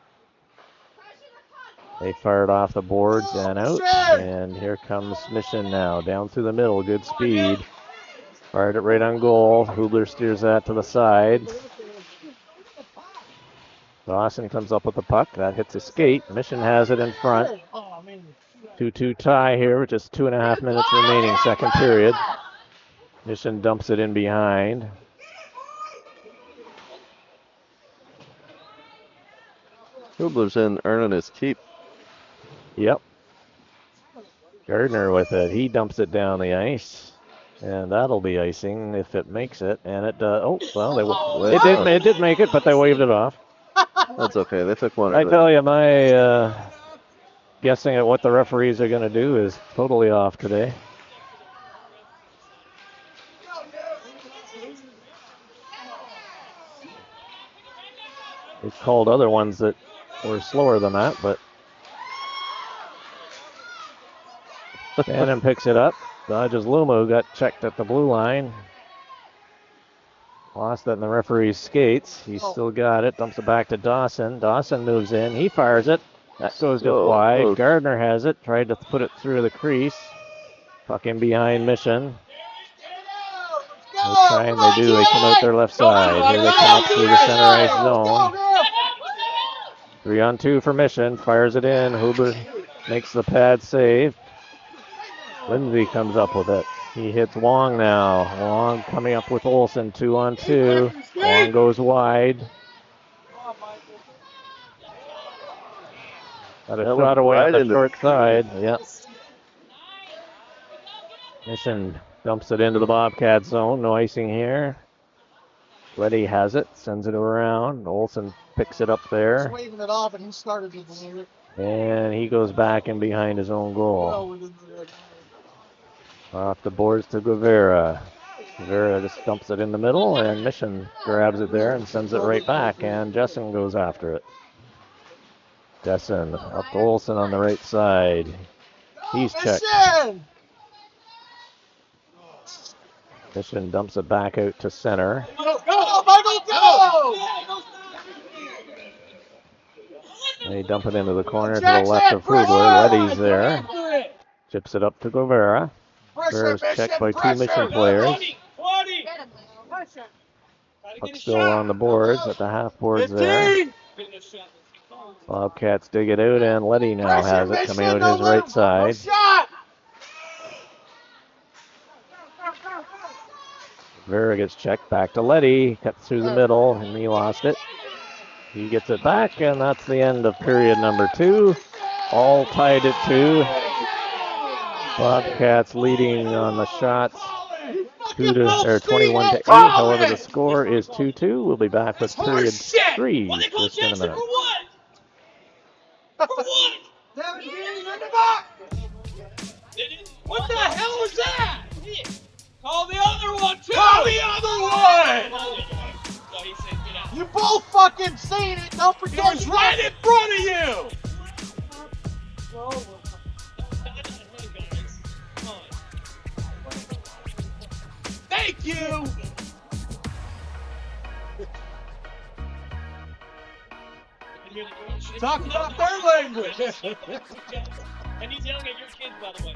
They fired off the boards and out. And here comes Mission now, down through the middle, good speed. Fired it right on goal. Hubler steers that to the side. Dawson comes up with the puck. That hits a skate. Mission has it in front. 2-2 tie here with just 2.5 minutes remaining, second period. Mission dumps it in behind. Hubler's in earning his keep. Yep. Gardner with it. He dumps it down the ice. And that'll be icing if it makes it. And it does. Oh, well, it did make it, but they waved it off. That's okay. They took one. I tell you, my guessing at what the referees are going to do is totally off today. They've called other ones that were slower than that, but Bannon picks it up. Dodges Luma, who got checked at the blue line. Lost it in the referee's skates. He's still got it. Dumps it back to Dawson. Dawson moves in. He fires it. That goes just wide. Gardner has it. Tried to put it through the crease. Puck in behind Mission. What time they do, they come out their left side. Here they come up through the center ice zone. 3-on-2 for Mission. Fires it in. Huber makes the pad save. Lindsay comes up with it. He hits Wong now. Wong coming up with Olsen. 2-on-2. Wong goes wide. Got a shot away on the short side. Yep. Mission dumps it into the Bobcat zone. No icing here. Letty has it. Sends it around. Olsen picks it up there. Waving it off, and he started to believe it. And he goes back in behind his own goal. Off the boards to Guevara. Guevara just dumps it in the middle, and Mission grabs it there and sends it right back, and Jessen goes after it. Jessen up to Olsen on the right side. He's checked. Mission dumps it back out to center. Go, Michael, go! And they dump it into the corner to the left of Hubler. Letty's there. Chips it up to Guevara. Guevara's checked by two Mission players. Puck still on the boards at the half boards there. Bobcats dig it out, and Letty now has it coming out his right side. Guevara gets checked back to Letty. Cuts through the middle, and he lost it. He gets it back, and that's the end of period number 2. All tied at 2. Bobcats leading on the shots 21-8. However, the score is 2-2. We'll be back with period 3 just in a minute. What the hell was that? Call the other one, too! Call the other one! You both fucking seen it. Don't forget. It was right in front of you! Thank you! Talk about their language! And he's yelling at your kids, by the way.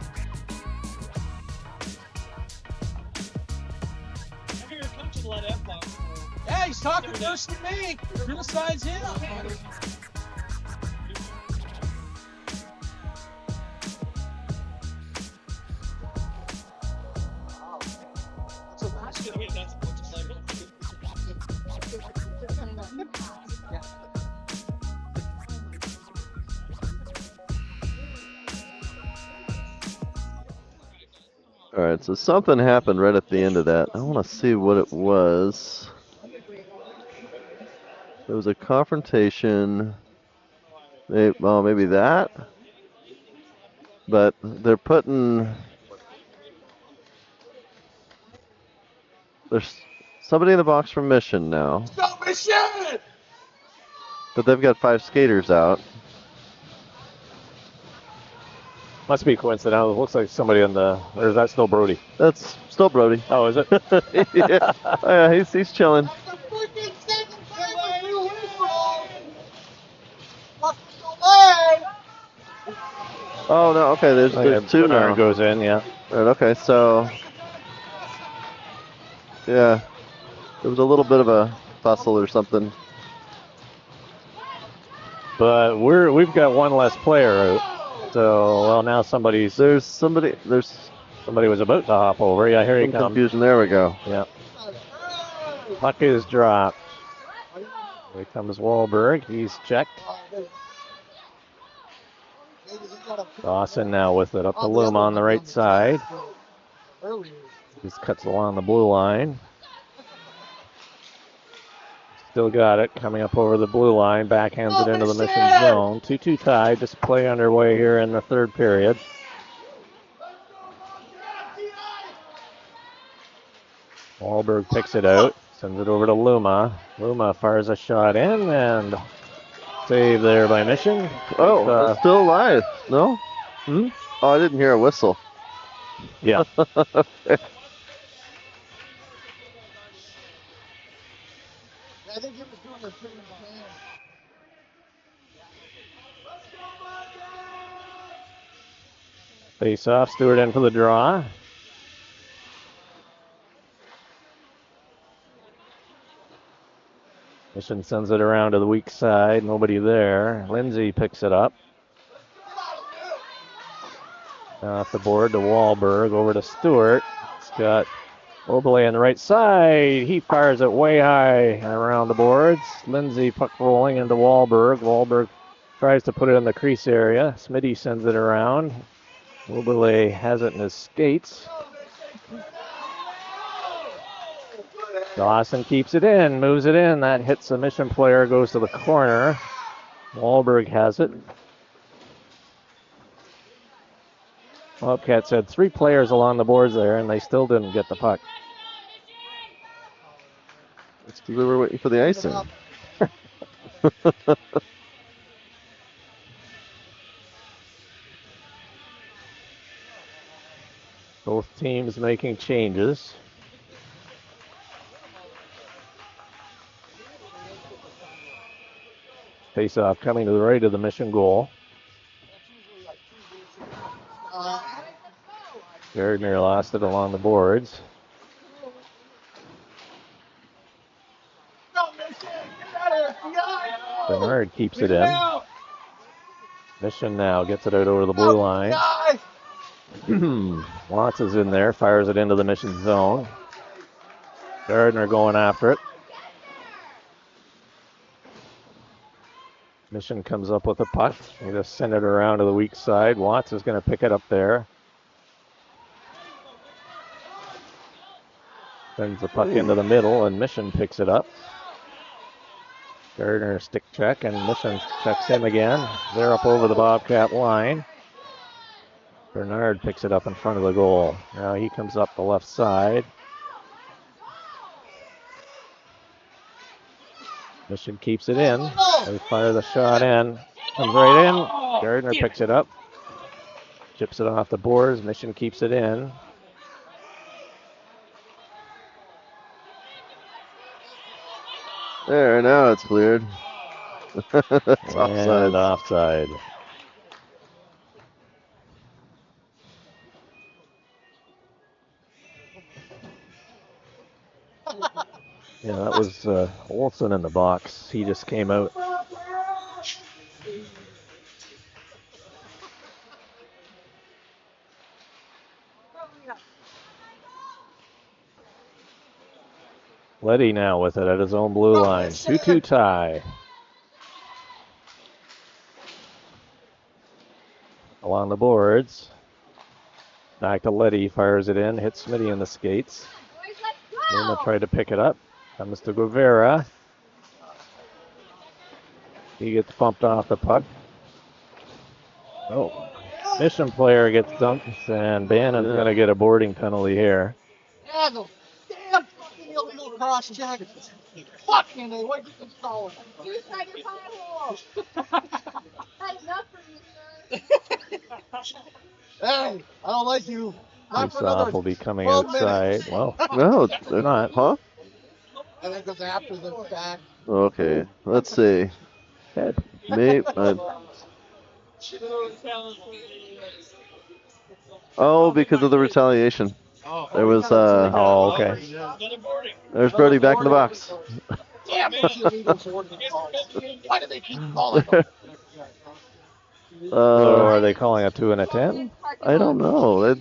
I hear your coach a lot of F-bombs. Yeah, he's talking worse than me. Criticize him. All right, so something happened right at the end of that. I want to see what it was. There was a confrontation. Maybe that. But they're putting. There's somebody in the box for Mission now. Go, Mission! But they've got 5 skaters out. Must be coincidental. It looks like somebody on the. Or is that still Brody? That's still Brody. Oh, is it? Yeah. Oh, yeah, he's chilling. Oh no, okay, there's 2 now. Goes in, yeah. Right, okay, so Yeah. There was a little bit of a tussle or something. But we've got one less player out. So, well, now somebody There's was about to hop over. Yeah, here he some comes. confusion. There we go. Yeah. Puck is dropped. Here comes Wahlberg. He's checked. Dawson now with it up to Loom on the right side. Just cuts along the blue line. Still got it. Coming up over the blue line. Backhands it into the Mission zone. 2-2 tie. Just play underway here in the third period. Wahlberg picks it out. Sends it over to Luma. Luma fires a shot in and save there by Mission. Oh, it's still alive. No? Hmm? Oh, I didn't hear a whistle. Yeah. I think he was doing the thing in his hand. Face off. Stewart in for the draw. Mission sends it around to the weak side. Nobody there. Lindsay picks it up. Now off the board to Wahlberg. Over to Stewart. It's got Oberle on the right side. He fires it way high around the boards. Lindsay puck rolling into Wahlberg. Wahlberg tries to put it in the crease area. Smitty sends it around. Oberle has it in his skates. Dawson keeps it in, moves it in. That hits the Mission player, goes to the corner. Wahlberg has it. Bobcats had 3 players along the boards there, and they still didn't get the puck. It's because we were waiting for the icing. Both teams making changes. Face-off coming to the right of the Mission goal. Gardner lost it along the boards. Bernard keeps it in. Mission now gets it out over the blue line. Watts is in there, fires it into the Mission zone. Gardner going after it. Mission comes up with the puck. They just send it around to the weak side. Watts is going to pick it up there. Sends the puck into the middle, and Mission picks it up. Gardner stick check, and Mission checks him again. They're up over the Bobcat line. Bernard picks it up in front of the goal. Now he comes up the left side. Mission keeps it in. They fire the shot in. Comes right in. Gardner picks it up. Chips it off the boards. Mission keeps it in. There, now it's cleared. It's offside. And offside. Yeah, that was Olsen in the box. He just came out. Letty now with it at his own blue line. 2-2 tie. Along the boards. Back to Letty. Fires it in. Hits Smitty in the skates. Luna tried to pick it up. Comes to Guevara. He gets bumped off the puck. Oh. Mission player gets dumped, and Bannon's going to get a boarding penalty here. Yeah, the damn fucking illegal cross check. Fucking A, what you call it? You tried your pothole. That's enough for you, sir. Hey, I don't like you. Not for Face-off another will be coming 12 outside. minutes. Well, No, they're not. Huh? I think it's after the fact. Okay, let's see. Head. Maybe. Oh, because of the retaliation. Oh. There was Oh, okay. Another boarding. there's Brody back in the box. Damn those illegal boarding calls. Why do they keep calling them? So are they calling a 2 and a 10? I don't know.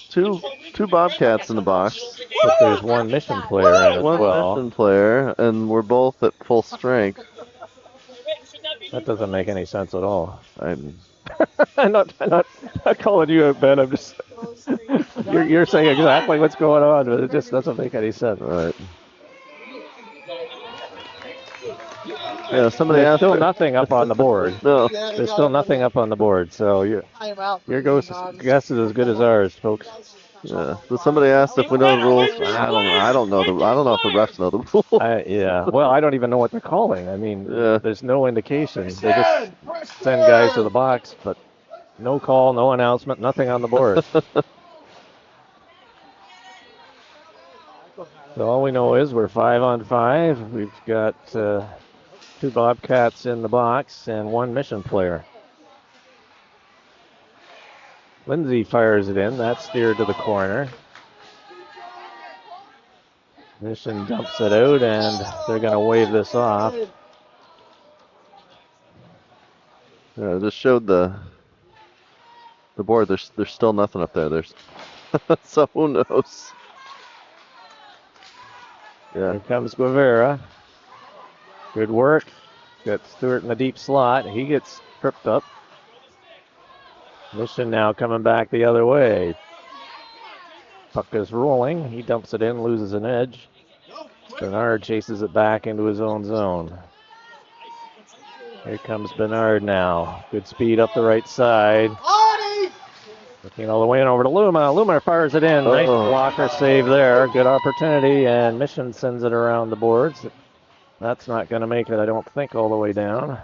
Two Bobcats in the box. But there's one mission player in as One well. mission player, and we're both at full strength. That doesn't make any sense at all. I'm I'm not calling you out, Ben. I'm just you're saying exactly what's going on, but it just doesn't make any sense. right. Yeah, somebody There's asked. still nothing up on the board. No. Yeah, they There's got still it. nothing up on the board, so Timeout. your guess is as good as ours, folks. Yeah. But somebody asked if we know the rules. I don't know I don't know if the refs know the rules. Yeah. Well, I don't even know what they're calling. I mean, Yeah. there's no indication. They just send guys to the box, but no call, no announcement, nothing on the board. So all we know is we're 5-on-5. We've got 2 Bobcats in the box and 1 mission player. Lindsay fires it in. That's steered to the corner. Mission dumps it out, and they're going to wave this off. Yeah, I just showed the board. There's still nothing up there. There's so who knows? Yeah. Here comes Guevara. Good work. Got Stewart in the deep slot. He gets tripped up. Mission now coming back the other way. Puck is rolling. He dumps it in, loses an edge. Bernard chases it back into his own zone. Here comes Bernard now. Good speed up the right side. Looking all the way in over to Luma. Luma fires it in. Nice blocker save there. Good opportunity, and Mission sends it around the boards. That's not going to make it, I don't think, all the way down.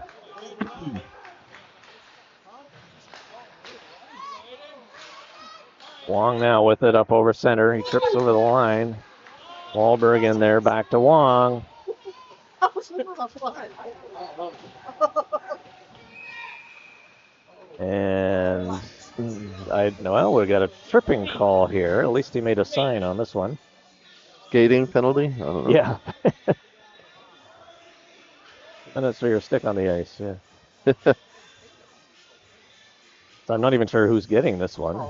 Wong now with it up over center. He trips over the line. Wahlberg in there, back to Wong. And we got a tripping call here. At least he made a sign on this one. Skating penalty? I don't know. Yeah. Minutes for your stick on the ice, yeah. So I'm not even sure who's getting this one.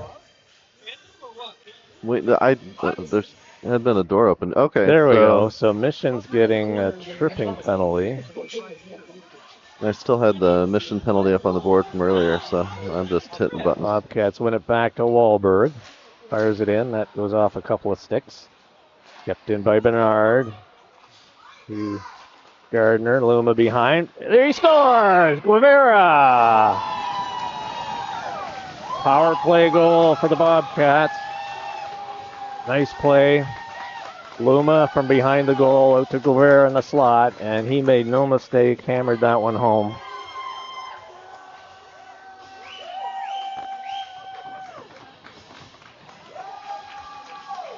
Wait, there's had been a door open. Okay. There we go. So Mission's getting a tripping penalty. I still had the mission penalty up on the board from earlier, so I'm just hitting buttons. Bobcats win it back to Wahlberg. Fires it in. That goes off a couple of sticks. Kept in by Bernard. To Gardner. Luma behind. There he scores! Guevara! Power play goal for the Bobcats. Nice play. Luma from behind the goal out to Guevara in the slot, and he made no mistake, hammered that one home.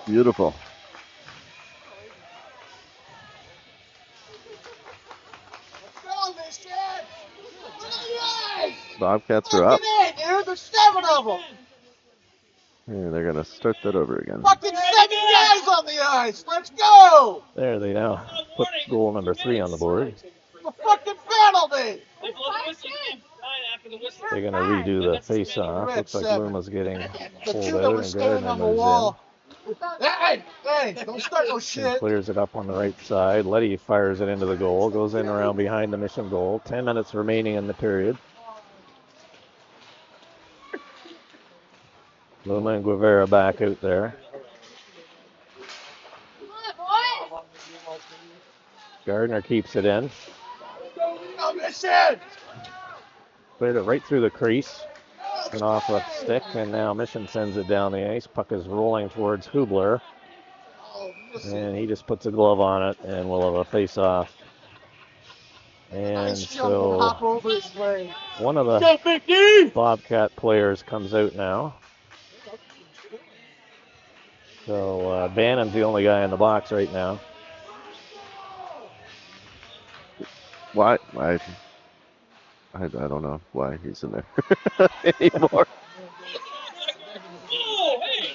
Beautiful. Bobcats are up. There's 7 of them. Yeah, they're gonna start that over again. Fucking 7 guys on the ice. Let's go. There they now put goal number 3 on the board. The fucking penalty. They blow the whistle 9 after the whistle. They're gonna redo the face-off. Looks like Luma's getting The pulled 2 that out, were and standing Gardner on the moves wall. Hey, don't start no in. shit. Clears it up on the right side. Letty fires it into the goal. Goes in around behind the Mission goal. 10 minutes remaining in the period. Luma and Guevara back out there. Gardner keeps it in. No mission. Played it right through the crease. And off a stick, and now Mission sends it down the ice. Puck is rolling towards Hubler. And he just puts a glove on it, and we'll have a face-off. And so one of the Bobcat players comes out now. So Bannon's the only guy in the box right now. Why? I don't know why he's in there anymore. Oh, hey!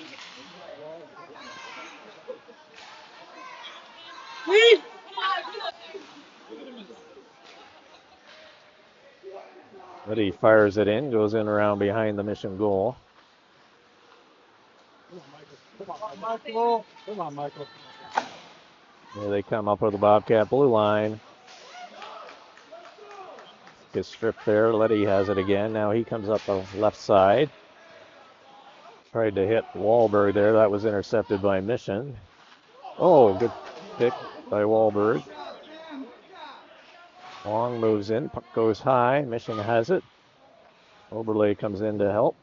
But he fires it in, goes in around behind the Mission goal. Come on, Michael. Come on, Michael. Here they come up with the Bobcat blue line. Gets stripped there. Letty has it again. Now he comes up the left side. Tried to hit Wahlberg there. That was intercepted by Mission. Oh, good pick by Wahlberg. Long moves in. Puck goes high. Mission has it. Oberle comes in to help.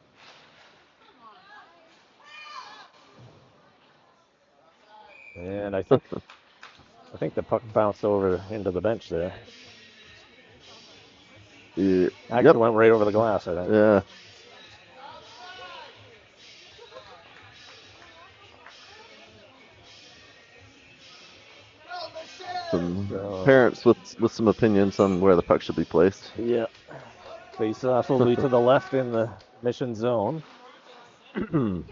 And I think the puck bounced over into the bench there. Yeah. Actually went right over the glass, I think. Yeah. Some parents with some opinions on where the puck should be placed. Yeah. Face off will be to the left in the Mission zone. Mission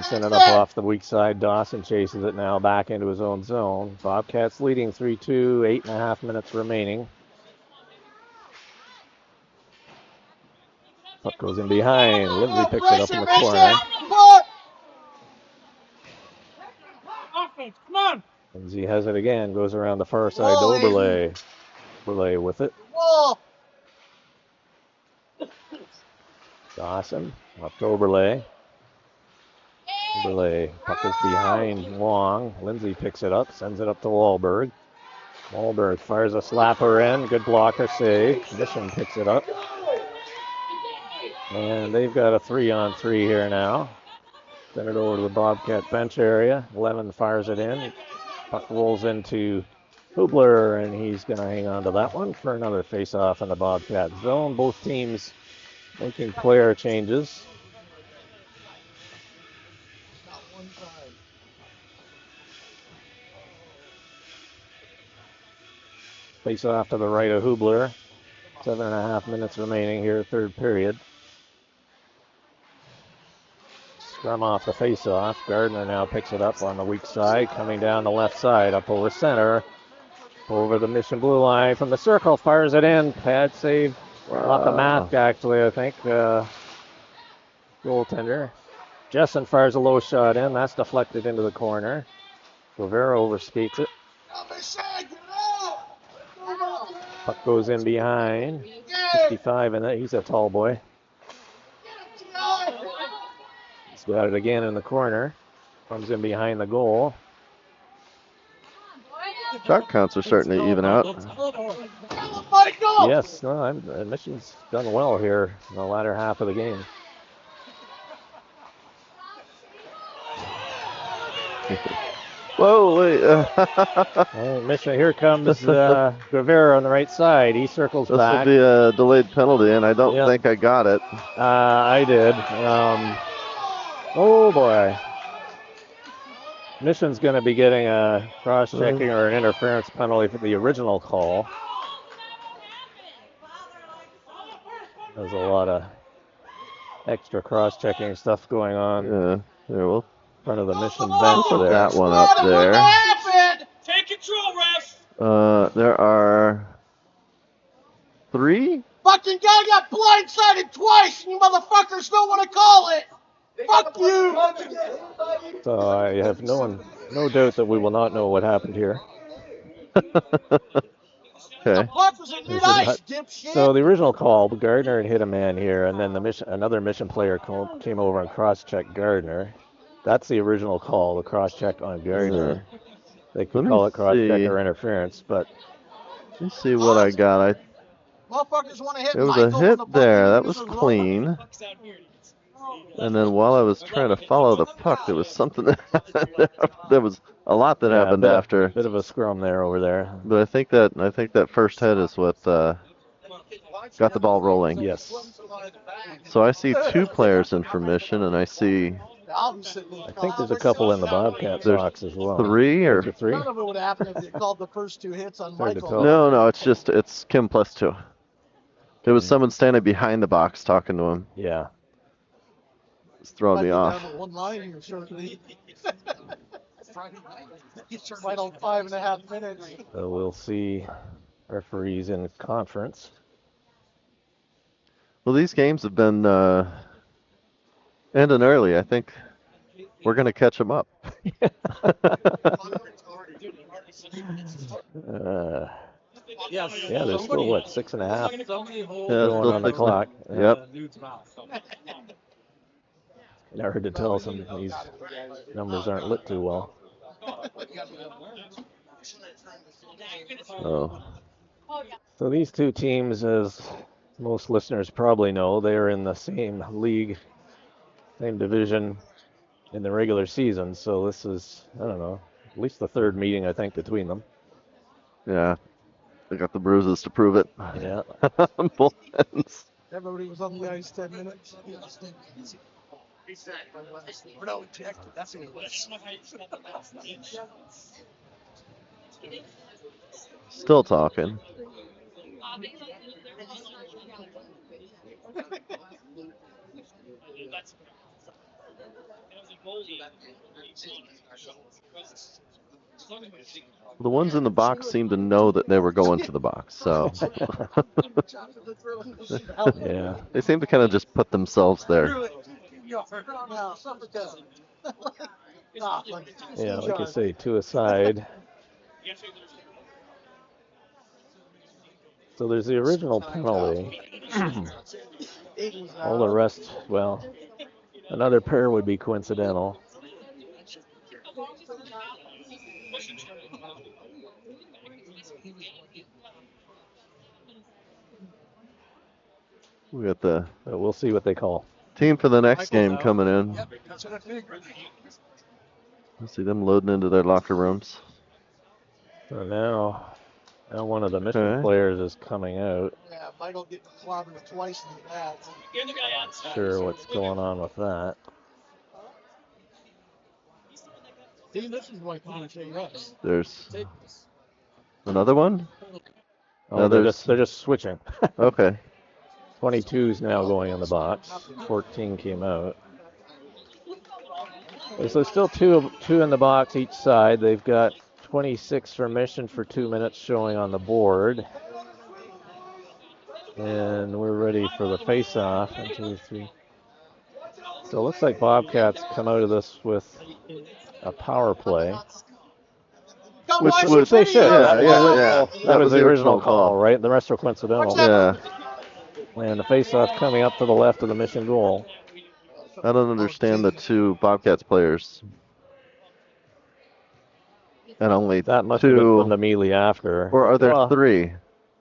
sent it up off the weak side. Dawson chases it now back into his own zone. Bobcats leading 3-2, 8.5 minutes remaining. Puck goes in behind. Lindsay picks it up in the corner. Offense, come on. Lindsay has it again. Goes around the far side to Oberle. Oberle with it. Dawson up to Oberle. Oberle, puck is behind Long. Lindsay picks it up, sends it up to Wahlberg. Wahlberg fires a slapper in. Good blocker save. Mission picks it up. And they've got a 3-on-3 here now. Send it over to the Bobcat bench area. 11 fires it in. Puck rolls into Hubler, and he's going to hang on to that one for another face-off in the Bobcat zone. Both teams making player changes. Face-off to the right of Hubler. 7.5 minutes remaining here, third period. Scrum off the face-off. Gardner now picks it up on the weak side, coming down the left side, up over center. Over the Mission blue line from the circle, fires it in. Pad save off the mat, actually, I think. Goaltender. Jessen fires a low shot in. That's deflected into the corner. Rivera overskates it. Puck goes in behind. 55 in it. He's a tall boy. He's got it again in the corner. Comes in behind the goal. Shot counts are starting to even out. Yes, no, Mission's done well here in the latter half of the game. Whoa, wait. Mission, here comes Rivera on the right side. He circles back. This will be a delayed penalty, and I don't think I got it. I did. Oh, boy. Mission's going to be getting a cross-checking or an interference penalty for the original call. There's a lot of extra cross-checking stuff going on. Yeah, there will. In front of the Mission bench there. That one up there. Take control, refs. There are 3. Fucking guy got blindsided twice, and you motherfuckers don't want to call it. Fuck you. So I have no doubt that we will not know what happened here. Okay. So the original call, Gardner had hit a man here, and then another Mission player came over and cross-checked Gardner. That's the original call, the cross-check on Gardner. They could call it cross-check or interference, but... Let me see what I got. There was a hit there. That was clean. And then while I was trying to follow the puck, there was something that happened. There was a lot that happened after. Bit of a scrum there over there. But I think that first hit is what got the ball rolling. Yes. So I see 2 players in for Mission, and I see. I think there's a couple in the Bobcats box as well. 3 or 3? None of it would happen if you called the first 2 hits on Hard to Michael. tell. No, it's Kim plus 2. There was someone standing behind the box talking to him. Yeah. It's throwing me off. One line here, certainly. He's right on 5.5 minutes. So we'll see referees in conference. Well, these games have been ending early. I think we're going to catch them up. Yeah, there's still, what, 6.5 Still on the 6 clock. Yep. Hard to tell, some of these numbers aren't lit too well. Oh. So these two teams, as most listeners probably know, they're in the same league, same division in the regular season. So this is, I don't know, at least the third meeting, I think, between them. Yeah. They got the bruises to prove it. Yeah. Both ends. Everybody was on the ice 10 minutes. No, that's what it was. Still talking. The ones in the box seem to know that they were going to the box, so Yeah. they seem to kind of just put themselves there. Yeah, like you say, two aside. So there's the original penalty. All the rest, well, another pair would be coincidental. We got the We'll see what they call. team for the next game coming in. I see them loading into their locker rooms. So now one of the Mission players is coming out. Yeah, Michael getting clobbered twice in the back. Not sure what's going on with that. See, this is why Conte runs. There's another one? Oh, they're just switching. Okay. 22's now going in the box. 14 came out. Okay, so still two in the box each side. They've got 26 for Mission for 2 minutes showing on the board. And we're ready for the face-off. 1, 2, 3. So it looks like Bobcats come out of this with a power play. Which they should. Yeah. That was the original call, right? The rest are coincidental. Yeah. And the face-off coming up to the left of the Mission goal. I don't understand the two Bobcats players. And only that must two. Have been from the melee after. Or are there three?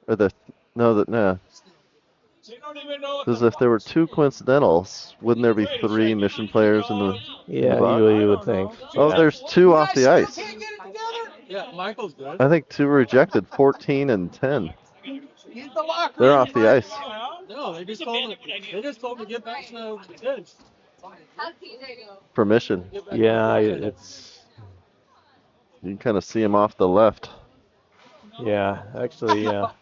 Or the no. Because if there were two coincidentals, wouldn't there be three Mission players in the? Yeah, in the box? you would think. Oh, there's two off the ice. Yeah, Michael's good. I think two rejected, 14 and 10. They're off the ice. No, they just told me to get back to the bench. Permission. Yeah, it's. You can kind of see him off the left. Yeah, actually, I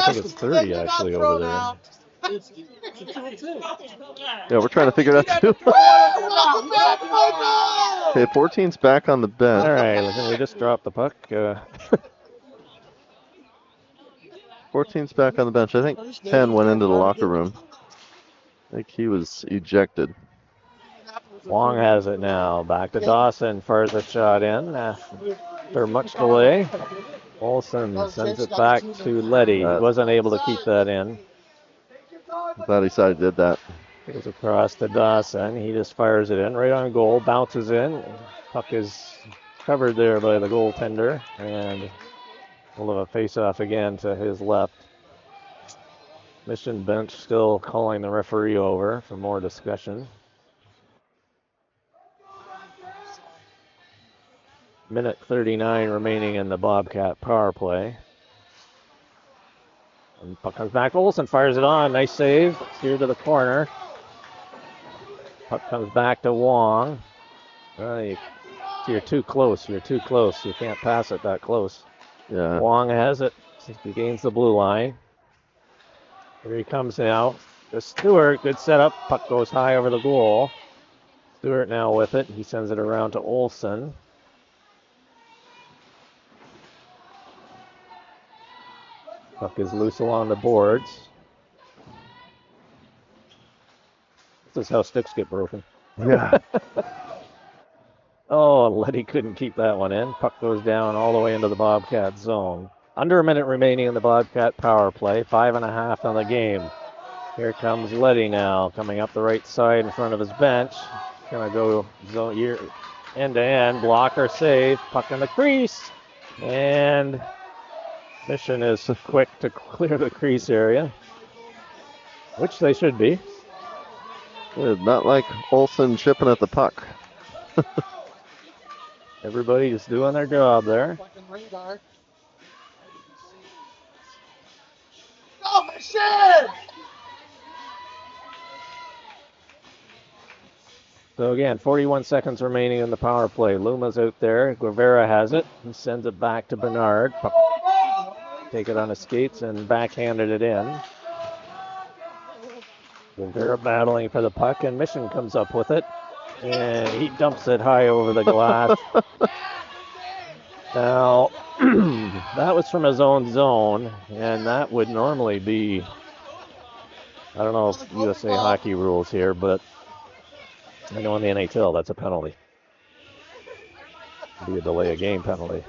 think it's 30 actually over there. Yeah, we're trying to figure it out too. Okay, 14's back on the bench. All right, can we just drop the puck? 14's back on the bench. I think 10 went into the locker room. I think he was ejected. Wong has it now. Back to Dawson. Fires a shot in after much delay. Olsen sends it back to Letty. He wasn't able to keep that in. I'm glad he side did that. Goes across to Dawson. He just fires it in right on goal. Bounces in. Puck is covered there by the goaltender. And we'll have a face-off again to his left. Mission bench still calling the referee over for more discussion. Minute 39 remaining in the Bobcat power play. And puck comes back. Olsen fires it on. Nice save. Here to the corner. Puck comes back to Wong. You're too close. You're too close. You can't pass it that close. Yeah. Wong has it. He gains the blue line. Here he comes now. To Stewart. Good setup. Puck goes high over the goal. Stewart now with it. He sends it around to Olsen. Puck is loose along the boards. This is how sticks get broken. Yeah. Oh, Letty couldn't keep that one in. Puck goes down all the way into the Bobcat zone. Under a minute remaining in the Bobcat power play. 5.5 on the game. Here comes Letty now, coming up the right side in front of his bench. Gonna go zone end to end. Blocker save. Puck in the crease. And Mission is quick to clear the crease area, which they should be. Not like Olsen chipping at the puck. Everybody just doing their job there. Fucking radar. Go, Mission! So again, 41 seconds remaining in the power play. Luma's out there. Guevara has it. He sends it back to Bernard. Take it on his skates and backhanded it in. Guevara battling for the puck, and Mission comes up with it. And he dumps it high over the glass. Now, that was from his own zone, and that would normally be, I don't know if USA hockey rules here, but I know in the NHL that's a penalty. It'd be a delay of game penalty.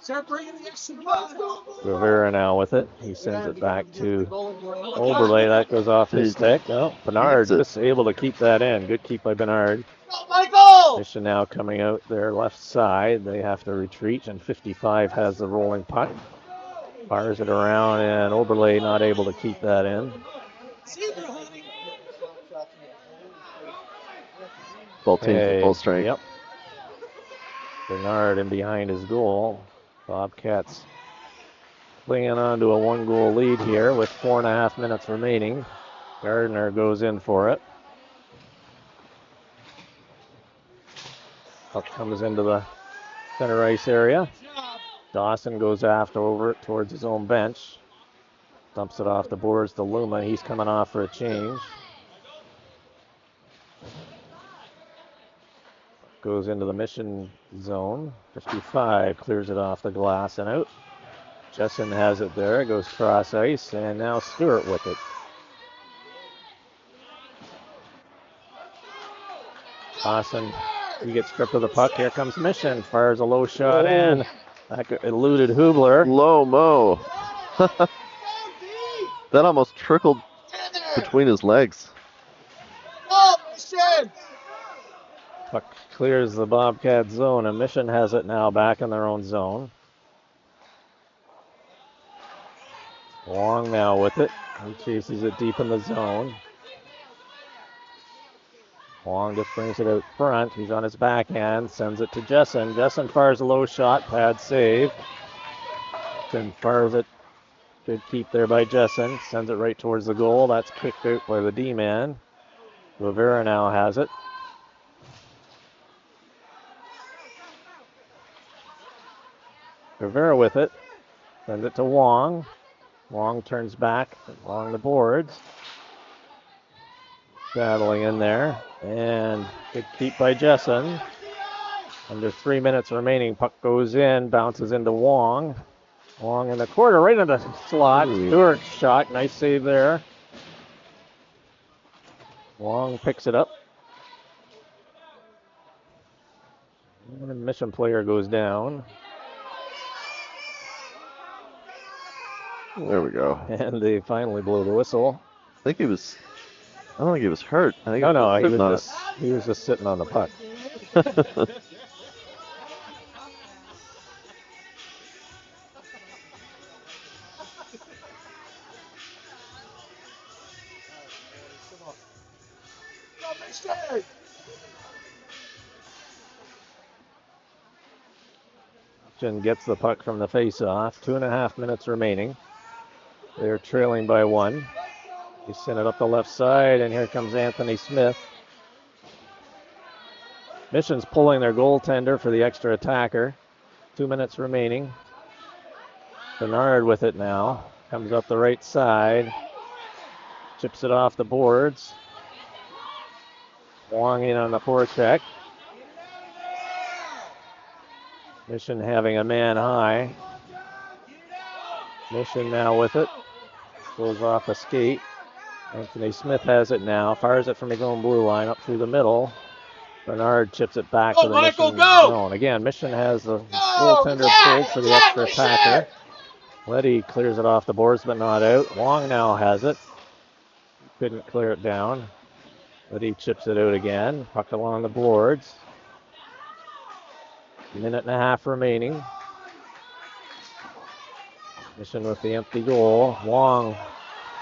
Start bringing the extra blood. Rivera now with it. He sends it back to Oberle. That goes off his stick. Oh, Bernard just able to keep that in. Good keep by Bernard. Go, Michael! Mission now coming out their left side. They have to retreat, and 55 has the rolling puck. Fires it around, and Oberle not able to keep that in. Both teams at full strength. Yep. Bernard in behind his goal. Bobcats clinging on to a 1-goal lead here with 4.5 minutes remaining. Gardner goes in for it. Puck comes into the center ice area. Dawson goes over it towards his own bench. Dumps it off the boards to Luma. He's coming off for a change. Goes into the Mission zone. 55 clears it off the glass and out. Jessen has it there. Goes cross ice, and now Stewart with it. Dawson, he gets stripped of the puck. Here comes Mission. Fires a low shot in. That eluded Hubler. Low mo. That almost trickled between his legs. Go, Mission! Puck clears the Bobcat zone, and Mission has it now back in their own zone. Wong now with it. He chases it deep in the zone. Wong just brings it out front. He's on his backhand, sends it to Jessen. Jessen fires a low shot, pad save. Then fires it. Good keep there by Jessen. Sends it right towards the goal. That's kicked out by the D-man. Rivera now has it. Rivera with it. Sends it to Wong. Wong turns back along the boards. Battling in there. And good keep by Jessen. Under 3 minutes remaining. Puck goes in. Bounces into Wong. Wong in the corner. Right in the slot. Stewart shot. Nice save there. Wong picks it up. And the Mission player goes down. There we go. And they finally blow the whistle. I don't think he was hurt. I think He was just sitting on the puck. Jen gets the puck from the face-off. 2.5 minutes remaining. They're trailing by 1. He sent it up the left side, and here comes Anthony Smith. Mission's pulling their goaltender for the extra attacker. 2 minutes remaining. Bernard with it now. Comes up the right side. Chips it off the boards. Wong in on the forecheck. Mission having a man high. Mission now with it. goes off a skate. Anthony Smith has it now. Fires it from his own blue line up through the middle. Bernard chips it back to the Michael, Mission go! zone. Again, Mission has the goaltender pulled for the extra attacker. Letty clears it off the boards, but not out. Wong now has it. Couldn't clear it down. Letty chips it out again. Puck along the boards. Minute and a half remaining. Mission with the empty goal. Wong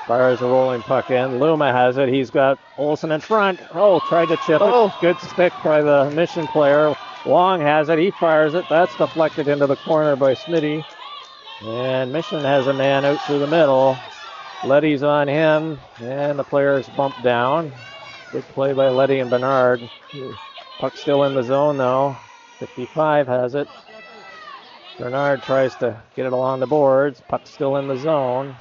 fires a rolling puck in. Luma has it. He's got Olsen in front. Oh, tried to chip it. Good stick by the Mission player. Wong has it. He fires it. That's deflected into the corner by Smitty. And Mission has a man out through the middle. Letty's on him. And the player's bumped down. Good play by Letty and Bernard. Puck still in the zone, though. 55 has it. Bernard tries to get it along the boards. Puck still in the zone.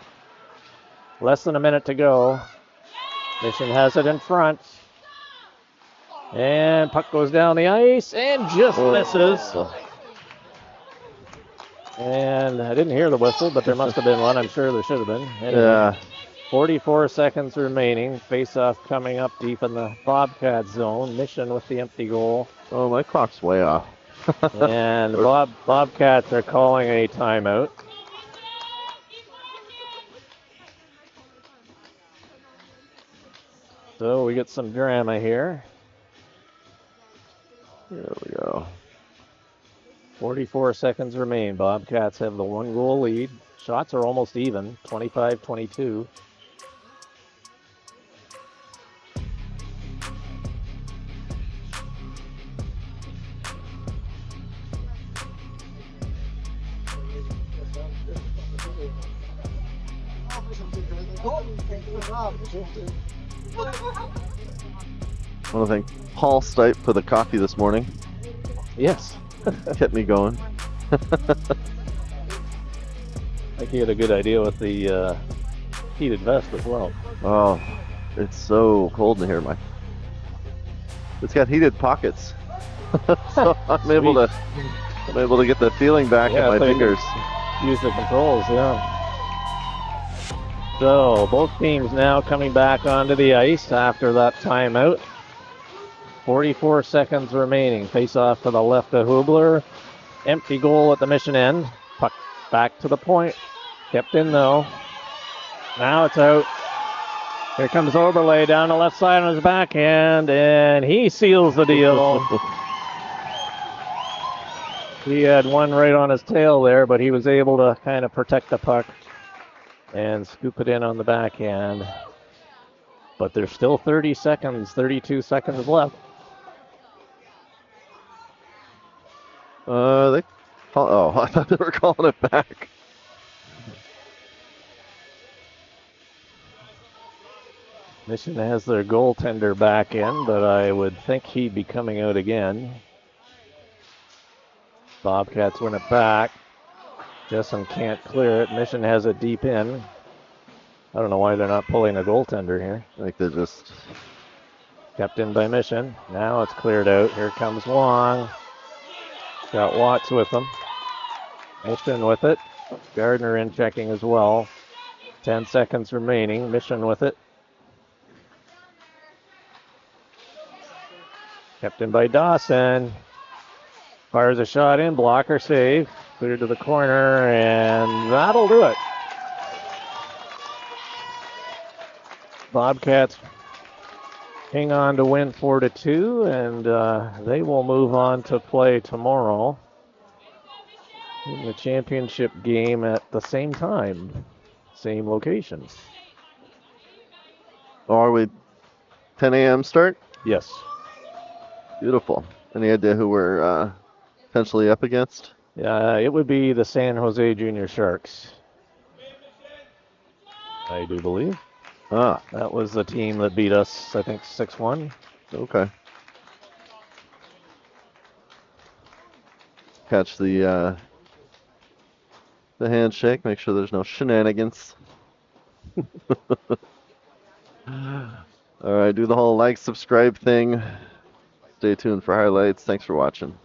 Less than a minute to go. Mission has it in front. And puck goes down the ice and just misses. And I didn't hear the whistle, but there must have been one. I'm sure there should have been. Anyway, Yeah. 44 seconds remaining. Face-off coming up deep in the Bobcats zone. Mission with the empty goal. Oh, my clock's way off. And Bobcats are calling a timeout. So we get some drama here. There we go. 44 seconds remain. Bobcats have the 1-goal lead. Shots are almost even, 25-22. I want to thank Paul Stipe for the coffee this morning. Yes. Kept me going. I think he had a good idea with the heated vest as well. Oh, it's so cold in here. It's got heated pockets, so I'm able to get the feeling back in my fingers. Use the controls, yeah. So both teams now coming back onto the ice after that timeout. 44 seconds remaining. Face off to the left of Hubler. Empty goal at the Mission end. Puck back to the point. Kept in though. Now it's out. Here comes Oberle down the left side on his backhand, and he seals the deal. He had one right on his tail there, but he was able to kind of protect the puck and scoop it in on the backhand. But there's still 32 seconds left. I thought they were calling it back. Mission has their goaltender back in, but I would think he'd be coming out again. Bobcats win it back. Jessen can't clear it. Mission has it deep in. I don't know why they're not pulling a goaltender here. I think they're just kept in by Mission. Now it's cleared out. Here comes Wong. Got Watts with him. Mission with it. Gardner in checking as well. 10 seconds remaining. Mission with it. Kept in by Dawson. Fires a shot in. Blocker save. Cleared to the corner, and that'll do it. Bobcats hang on to win 4-2, and they will move on to play tomorrow in the championship game at the same time, same location. Are we 10 a.m. start? Yes. Beautiful. Any idea who we're potentially up against? Yeah, it would be the San Jose Junior Sharks, I do believe. That was the team that beat us, I think, 6-1. Okay. Catch the handshake. Make sure there's no shenanigans. All right, do the whole like, subscribe thing. Stay tuned for highlights. Thanks for watching.